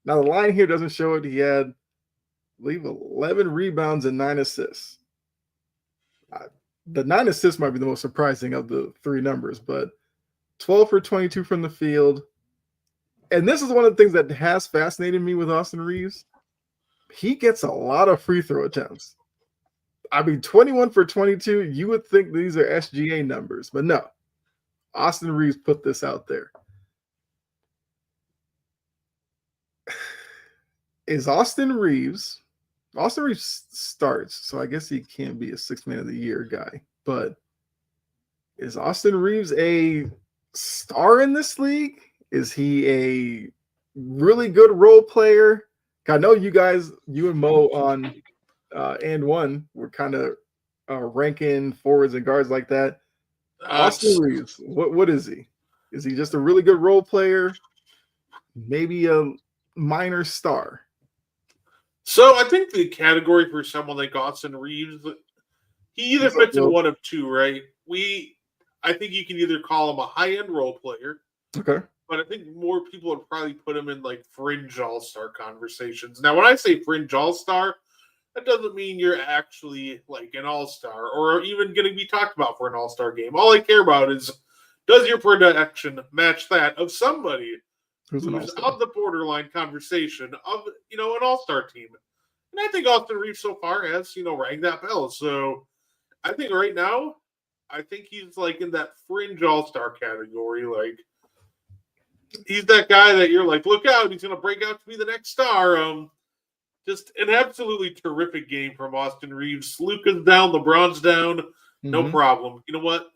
Now, the line here doesn't show it. He had, I believe, 11 rebounds and 9 assists. The 9 assists might be the most surprising of the 3 numbers, but 12 for 22 from the field. And this is one of the things that has fascinated me with Austin Reaves. He gets a lot of free throw attempts. I mean, 21 for 22, you would think these are SGA numbers, but no. Austin Reaves put this out there. Is Austin Reaves starts, so I guess he can't be a 6th man of the year guy, but is Austin Reaves a star in this league? Is he a really good role player? I know you guys, you and Mo on and one were kind of ranking forwards and guards like that. Austin Reaves, what is he? Is he just a really good role player? Maybe a minor star? So I think the category for someone like Austin Reaves, he either fits in one of two, right? I think you can either call him a high-end role player. Okay. But I think more people would probably put him in fringe all-star conversations. Now, when I say fringe all-star, that doesn't mean you're actually like an all-star or even going to be talked about for an all-star game. All I care about is, does your production match that of somebody Who's an who's all-star? on the borderline conversation of, an all-star team? And I think Austin Reeves so far has, rang that bell. So I think right now, I think he's like in that fringe all-star category. Like, he's that guy that you're like, look out, he's going to break out to be the next star. Just an absolutely terrific game from Austin Reeves. Luka's down, LeBron's down, no problem. You know what?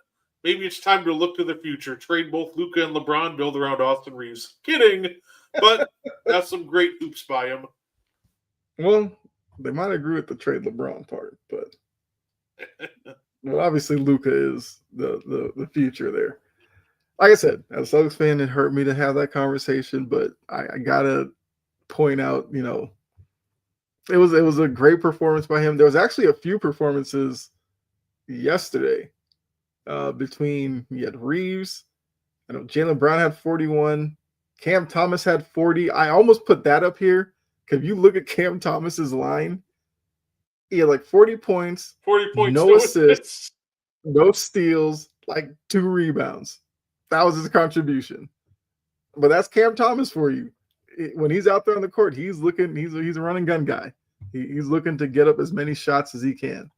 Maybe it's time to look to the future. Trade both Luka and LeBron, build around Austin Reeves. Kidding, but that's some great hoops by him. Well, they might agree with the trade LeBron part, but obviously Luka is the future there. Like I said, as a Celtics fan, it hurt me to have that conversation, but I gotta point out, it was a great performance by him. There was actually a few performances yesterday between you had Reeves. I know Jaylen Brown had 41. Cam Thomas had 40. I almost put that up here because if you look at Cam Thomas's line, he had like 40 points, 40 points, no assists, no steals, like 2 rebounds. That was his contribution. But that's Cam Thomas for you. When he's out there on the court, he's looking. He's a running gun guy. He's looking to get up as many shots as he can.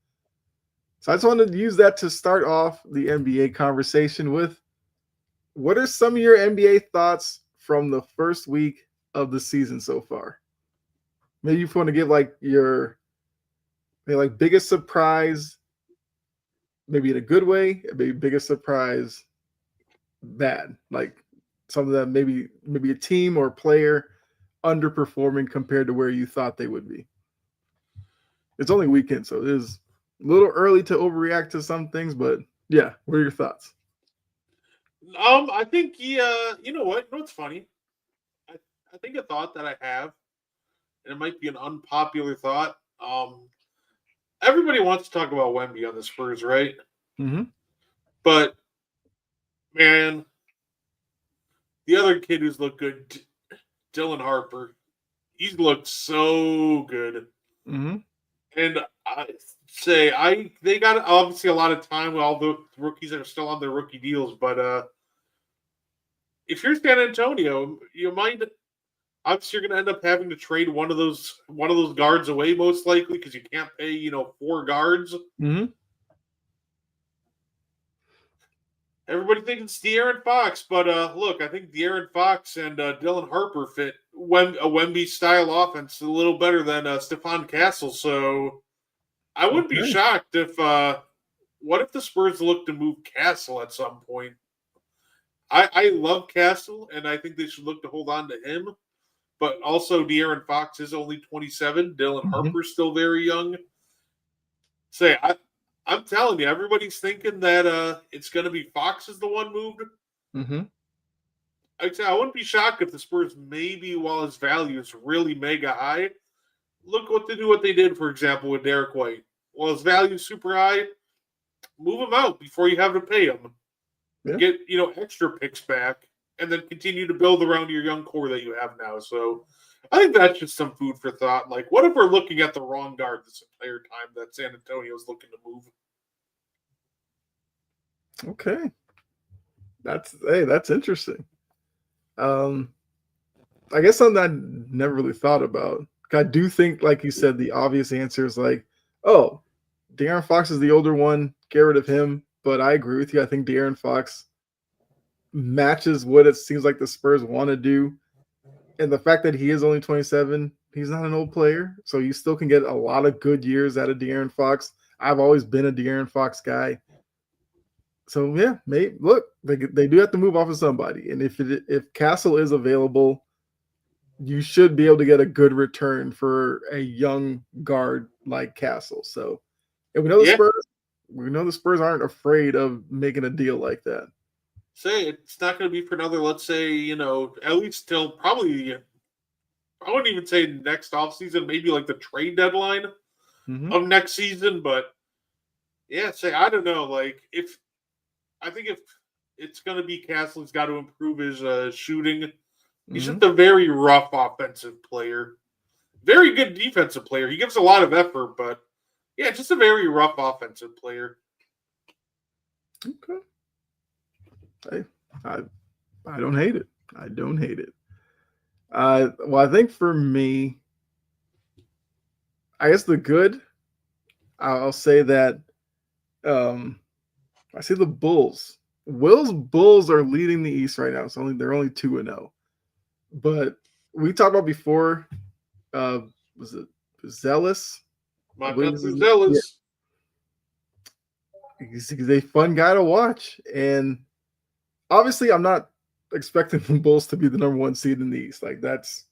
So I just wanted to use that to start off the NBA conversation with, what are some of your NBA thoughts from the first week of the season so far? Maybe you want to give like your biggest surprise, maybe in a good way, maybe biggest surprise bad, like something that maybe a team or player underperforming compared to where you thought they would be. It's only weekend, so it is a little early to overreact to some things, but yeah, what are your thoughts? I think you know what? You know what's funny? I think a thought that I have, and it might be an unpopular thought. Everybody wants to talk about Wemby on the Spurs, right? Mm-hmm. But man, the other kid who's looked good, Dylan Harper, he's looked so good. Mm-hmm. And they got obviously a lot of time with all the rookies that are still on their rookie deals, but if you're San Antonio, you might obviously you're going to end up having to trade one of those guards away most likely because you can't pay 4 guards. Mm-hmm. Everybody thinks it's De'Aaron Fox, but look, I think De'Aaron Fox and Dylan Harper fit a Wemby style offense a little better than Stephon Castle. So I wouldn't be shocked if what if the Spurs look to move Castle at some point? I love Castle, and I think they should look to hold on to him. But also, De'Aaron Fox is only 27. Dylan Harper's still very young. I'm telling you, everybody's thinking that it's going to be Fox is the one moved. Mm-hmm. I'd say I wouldn't be shocked if the Spurs, maybe while his value is really mega high, look what they did, for example, with Derek White. While his value is super high, move him out before you have to pay him. Yeah. Get extra picks back, and then continue to build around your young core that you have now. So I think that's just some food for thought. Like, what if we're looking at the wrong guard this entire time that San Antonio's looking to move? Okay. That's interesting. I guess something I never really thought about. I do think, like you said, the obvious answer is like, oh, De'Aaron Fox is the older one, get rid of him. But I agree with you. I think De'Aaron Fox matches what it seems like the Spurs want to do. And the fact that he is only 27, he's not an old player. So you still can get a lot of good years out of De'Aaron Fox. I've always been a De'Aaron Fox guy. So, yeah, look, they do have to move off of somebody. And if Castle is available, you should be able to get a good return for a young guard like Castle. So, and we know the Spurs aren't afraid of making a deal like that. Say it's not going to be for another, let's say, at least till probably, I wouldn't even say next offseason, maybe like the trade deadline of next season. But yeah, I don't know. Like, if it's going to be Castle, he's got to improve his shooting. He's just a very rough offensive player. very good defensive player. He gives a lot of effort, but yeah, just a very rough offensive player. Okay. Hey, I don't hate it. I don't hate it. Well, I think for me, I guess the good, I'll say that I see the Bulls. Will's Bulls are leading the East right now. They're only 2-0. But we talked about before, uh, was it Zealous? I believe Montes this is yeah. Zealous. He's a fun guy to watch. And obviously I'm not expecting the Bulls to be the number one seed in the East. Like that's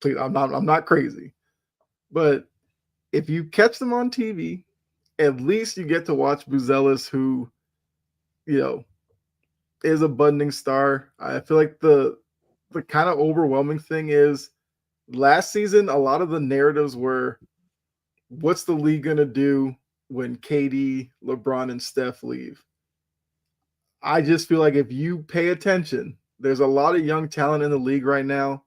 please, I'm not crazy. But if you catch them on TV, at least you get to watch Buzelis, who, you know, is a budding star. I feel like the kind of overwhelming thing is last season, a lot of the narratives were what's the league gonna do when KD, LeBron, and Steph leave? I just feel like if you pay attention, there's a lot of young talent in the league right now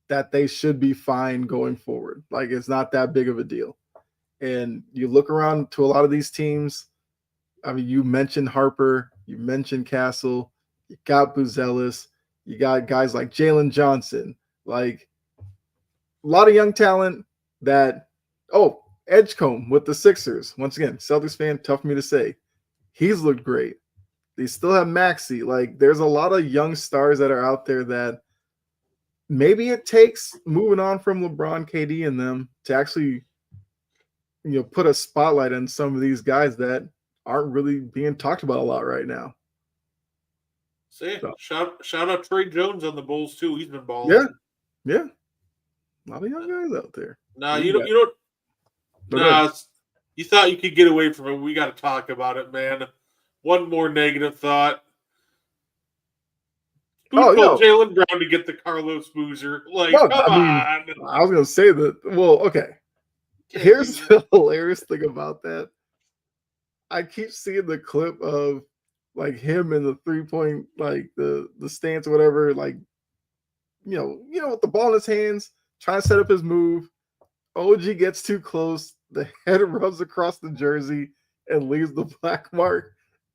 that they should be fine going forward. Like it's not that big of a deal. And you look around to a lot of these teams. I mean, you mentioned Harper, you mentioned Castle, you got Buzelis, you got guys like Jalen Johnson, like a lot of young talent that, oh, Edgecombe with the Sixers. Once again, Celtics fan, tough for me to say. He's looked great. They still have Maxey. Like, there's a lot of young stars that are out there that maybe it takes moving on from LeBron, KD, and them to actually, put a spotlight on some of these guys that aren't really being talked about a lot right now. See, shout out Trey Jones on the Bulls too. He's been balling. Yeah. A lot of young guys out there. Nah, you don't. Nah, you thought you could get away from it. We got to talk about it, man. One more negative thought. Who told Jaylen Brown to get the Carlos Boozer? Like, come on. I was going to say that. Well, okay. Here's the hilarious thing about that. I keep seeing the clip of like him in the 3-point, like the stance or whatever, like, with the ball in his hands, trying to set up his move. OG gets too close. The head rubs across the jersey and leaves the black mark.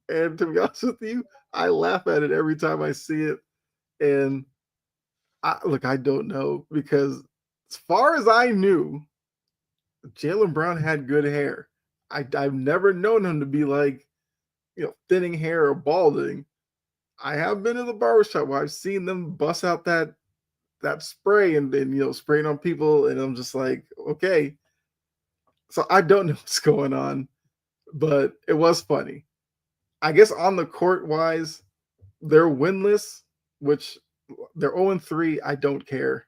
And to be honest with you, I laugh at it every time I see it. And I don't know, because as far as I knew, Jaylen Brown had good hair. I've never known him to be like, thinning hair or balding. I have been in the barbershop where I've seen them bust out that spray and spraying on people, and I'm just like, okay. So I don't know what's going on, but it was funny. I guess on the court wise, they're winless, which they're 0-3. I don't care.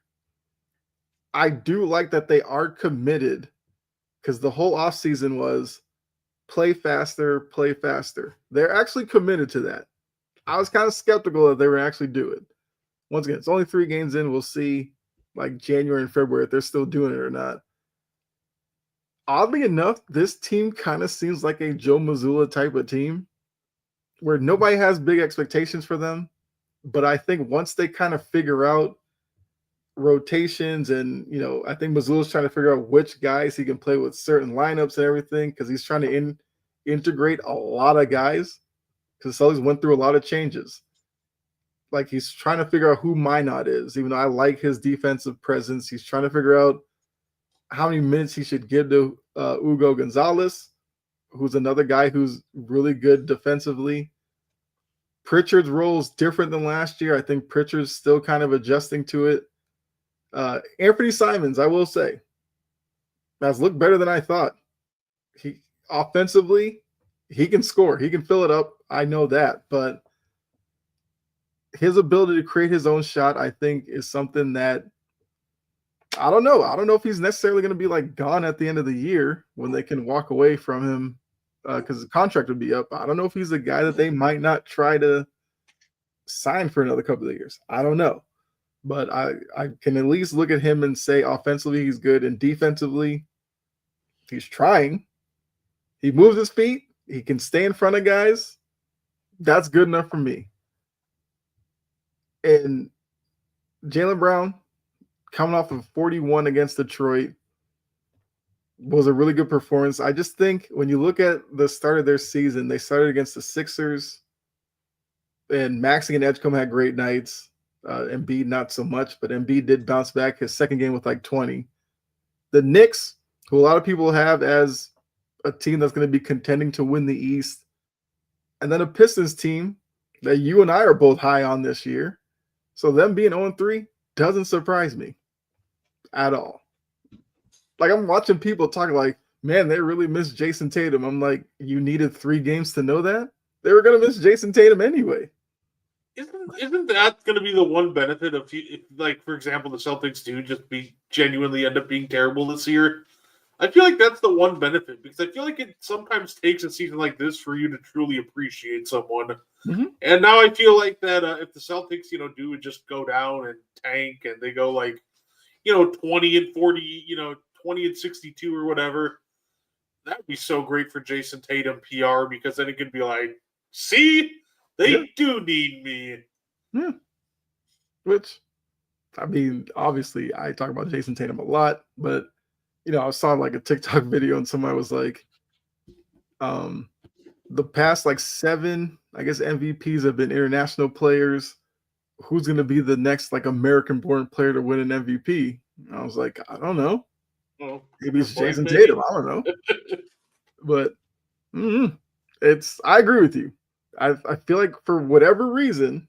I do like that they are committed, because the whole offseason was play faster, play faster. They're actually committed to that. I was kind of skeptical that they would actually do it. Once again, it's only 3 games in. We'll see like January and February if they're still doing it or not. Oddly enough, this team kind of seems like a Joe Mazzulla type of team where nobody has big expectations for them. But I think once they kind of figure out rotations and, I think Mazzulla's trying to figure out which guys he can play with certain lineups and everything, because he's trying to integrate a lot of guys, because Sully's went through a lot of changes. Like, he's trying to figure out who Minot is, even though I like his defensive presence. He's trying to figure out how many minutes he should give to Hugo Gonzalez, who's another guy who's really good defensively. Pritchard's role is different than last year. I think Pritchard's still kind of adjusting to it. Anthony Simons, I will say, has looked better than I thought. He offensively, he can score. He can fill it up. I know that. But his ability to create his own shot, I think, is something that I don't know. I don't know if he's necessarily going to be like gone at the end of the year when they can walk away from him, because the contract would be up. I don't know if he's a guy that they might not try to sign for another couple of years. I don't know. But I can at least look at him and say offensively he's good, and defensively he's trying. He moves his feet. He can stay in front of guys. That's good enough for me. And Jaylen Brown, coming off of 41 against Detroit, was a really good performance. I just think when you look at the start of their season, they started against the Sixers, and Maxey and Edgecombe had great nights. Embiid not so much, but Embiid did bounce back his second game with like 20. The Knicks, who a lot of people have as a team that's going to be contending to win the East, and then a Pistons team that you and I are both high on this year. So them being 0-3 doesn't surprise me at all. Like, I'm watching people talk like, man, they really miss Jason Tatum. I'm like, you needed 3 games to know that? They were going to miss Jason Tatum anyway. Isn't that going to be the one benefit of, like, for example, the Celtics do just genuinely end up being terrible this year? I feel like that's the one benefit, because I feel like it sometimes takes a season like this for you to truly appreciate someone. Mm-hmm. And now I feel like that if the Celtics, do just go down and tank, and they go like, 20-40, 20-62 or whatever, that would be so great for Jason Tatum PR, because then it could be like, see, they do need me. Yeah. Which, I mean, obviously, I talk about Jason Tatum a lot, but I saw like a TikTok video and somebody was like, the past like 7, I guess, MVPs have been international players. Who's going to be the next like American-born player to win an MVP? And I was like, I don't know. Well, maybe it's Jason Tatum. I don't know. But I agree with you. I feel like for whatever reason,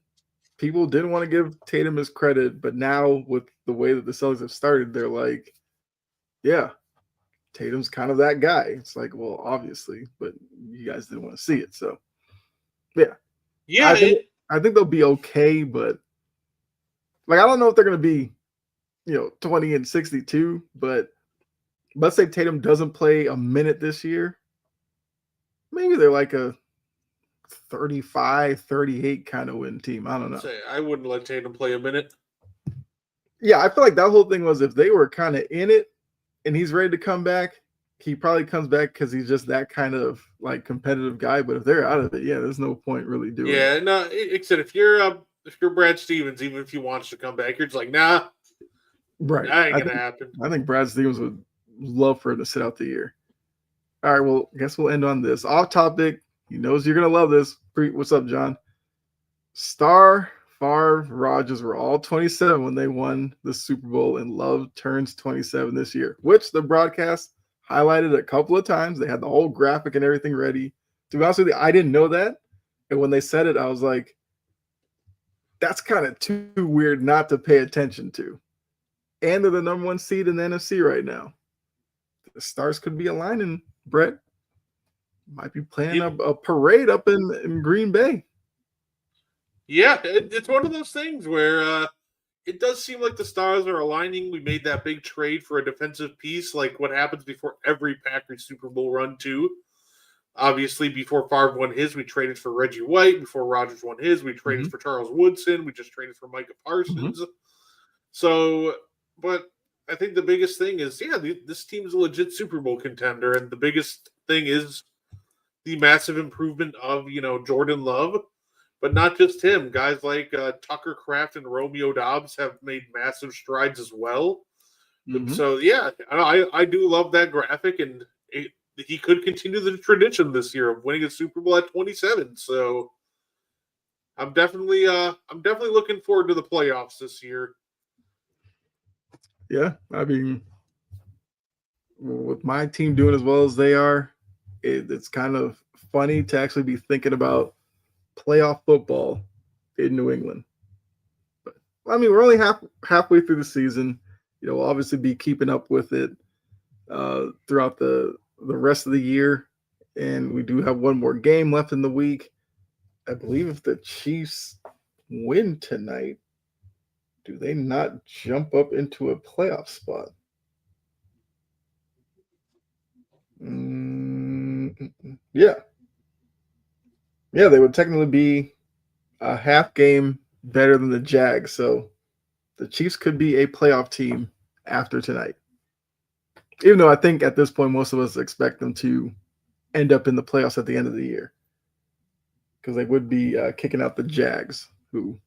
people didn't want to give Tatum his credit, but now with the way that the Celtics have started, they're like, yeah, Tatum's kind of that guy. It's like, well, obviously, but you guys didn't want to see it. So, yeah. Yeah. I think they'll be okay, but like, I don't know if they're going to be, 20-62, but let's say Tatum doesn't play a minute this year. Maybe they're like a 35-38 kind of win team. I don't know. I wouldn't let Tatum play a minute. Yeah, I feel like that whole thing was if they were kind of in it and he's ready to come back, he probably comes back because he's just that kind of like competitive guy. But if they're out of it, yeah, there's no point really doing it. Yeah, no, except if you're Brad Stevens, even if he wants to come back, you're just like, nah. Right. That ain't gonna happen. I think Brad Stevens would love for him to sit out the year. All right, well, I guess we'll end on this. Off topic. He knows you're going to love this. What's up, John? Star, Favre, Rodgers were all 27 when they won the Super Bowl, and Love turns 27 this year, which the broadcast highlighted a couple of times. They had the whole graphic and everything ready. To be honest with you, I didn't know that. And when they said it, I was like, that's kind of too weird not to pay attention to. And they're the number 1 seed in the NFC right now. The stars could be aligning, Brett. Might be planning a parade up in Green Bay. Yeah, it's one of those things where it does seem like the stars are aligning. We made that big trade for a defensive piece, like what happens before every Packers Super Bowl run, too. Obviously, before Favre won his, we traded for Reggie White. Before Rodgers won his, we traded for Charles Woodson. We just traded for Micah Parsons. So, but I think the biggest thing is, this team is a legit Super Bowl contender, and the biggest thing is the massive improvement of, Jordan Love, but not just him. Guys like Tucker Kraft and Romeo Dobbs have made massive strides as well. So, yeah, I do love that graphic, and he could continue the tradition this year of winning a Super Bowl at 27. So, I'm definitely looking forward to the playoffs this year. Yeah, I mean, with my team doing as well as they are, it's kind of funny to actually be thinking about playoff football in New England. But I mean, we're only halfway through the season. We'll obviously be keeping up with it throughout the rest of the year, and we do have one more game left in the week. I believe if the Chiefs win tonight, do they not jump up into a playoff spot? Yeah. Yeah, they would technically be a half game better than the Jags. So the Chiefs could be a playoff team after tonight. Even though I think at this point, most of us expect them to end up in the playoffs at the end of the year. Because they would be kicking out the Jags, who,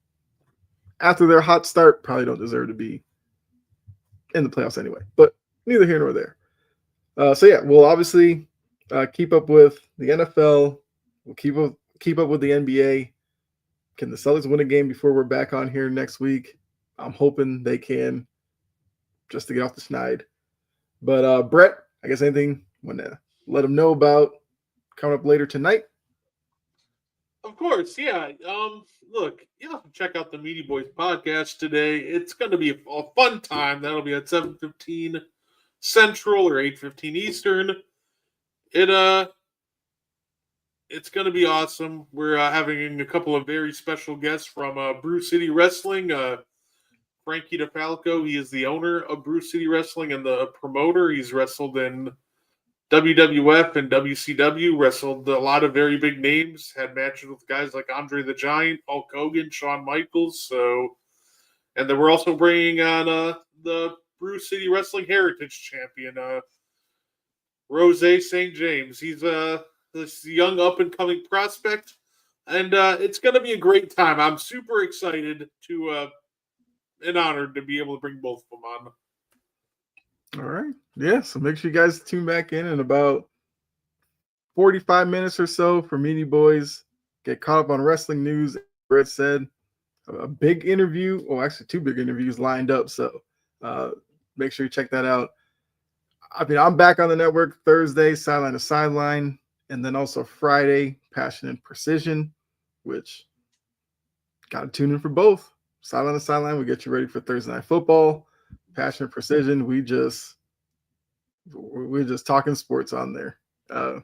after their hot start, probably don't deserve to be in the playoffs anyway. But neither here nor there. So yeah, we'll obviously keep up with the NFL. We'll keep up with the NBA. Can the Celtics win a game before we're back on here next week? I'm hoping they can, just to get off the schneid. But Brett, I guess anything you want to let them know about coming up later tonight? Of course, yeah. Look, you have to check out the Meaty Boys podcast today. It's going to be a fun time. That'll be at 7:15 Central or 8:15 Eastern. It's going to be awesome. We're having a couple of very special guests from Brew City Wrestling. Frankie DeFalco, he is the owner of Brew City Wrestling and the promoter. He's wrestled in WWF and WCW, wrestled a lot of very big names, had matches with guys like Andre the Giant, Hulk Hogan, Shawn Michaels. And then we're also bringing on the Brew City Wrestling Heritage Champion, Rose St. James. He's this young up-and-coming prospect, and it's going to be a great time. I'm super excited and honored to be able to bring both of them on. All right. Yeah, so make sure you guys tune back in about 45 minutes or so for Meaty Boys. Get caught up on wrestling news. Brett said a big interview, actually 2 big interviews lined up, so make sure you check that out. I mean, I'm back on the network Thursday, Sideline to Sideline, and then also Friday, Passion and Precision, which got to tune in for both. Sideline to Sideline, we get you ready for Thursday Night Football. Passion and Precision, we're just talking sports on there. A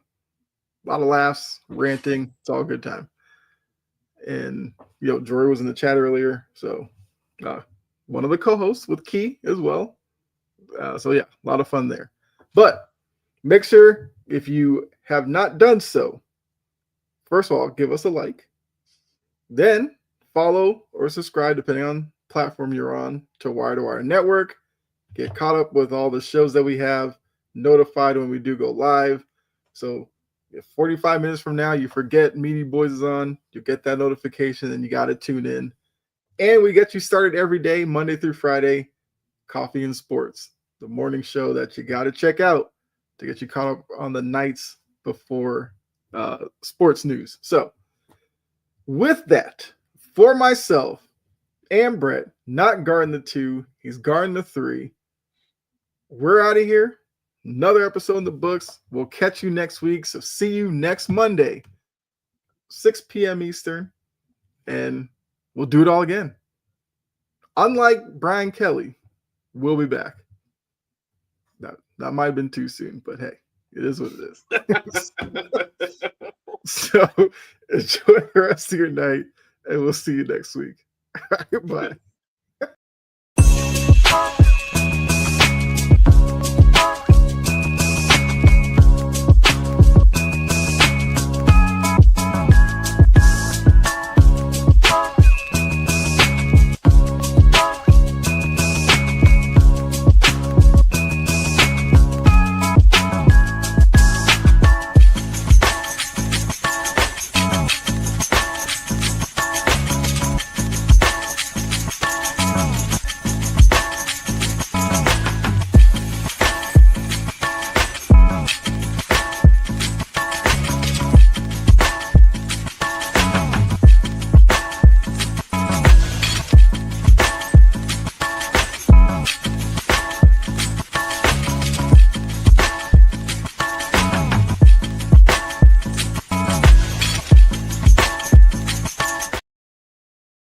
lot of laughs, ranting. It's all a good time. And, Jory was in the chat earlier, so one of the co-hosts with Key as well. So, yeah, a lot of fun there. But make sure, if you have not done so, first of all, give us a like. Then follow or subscribe, depending on platform you're on, to Wire to Wire Network. Get caught up with all the shows that we have, notified when we do go live. So if 45 minutes from now you forget Meaty Boys is on, you'll get that notification and you got to tune in. And we get you started every day, Monday through Friday, Coffee and Sports, the morning show that you got to check out to get you caught up on the nights before sports news. So with that, for myself and Brett, not guarding the 2, he's guarding the 3. We're out of here. Another episode in the books. We'll catch you next week. So see you next Monday, 6 p.m. Eastern, and we'll do it all again. Unlike Brian Kelly, we'll be back. That might have been too soon, but hey, it is what it is. So enjoy the rest of your night, and we'll see you next week. Bye.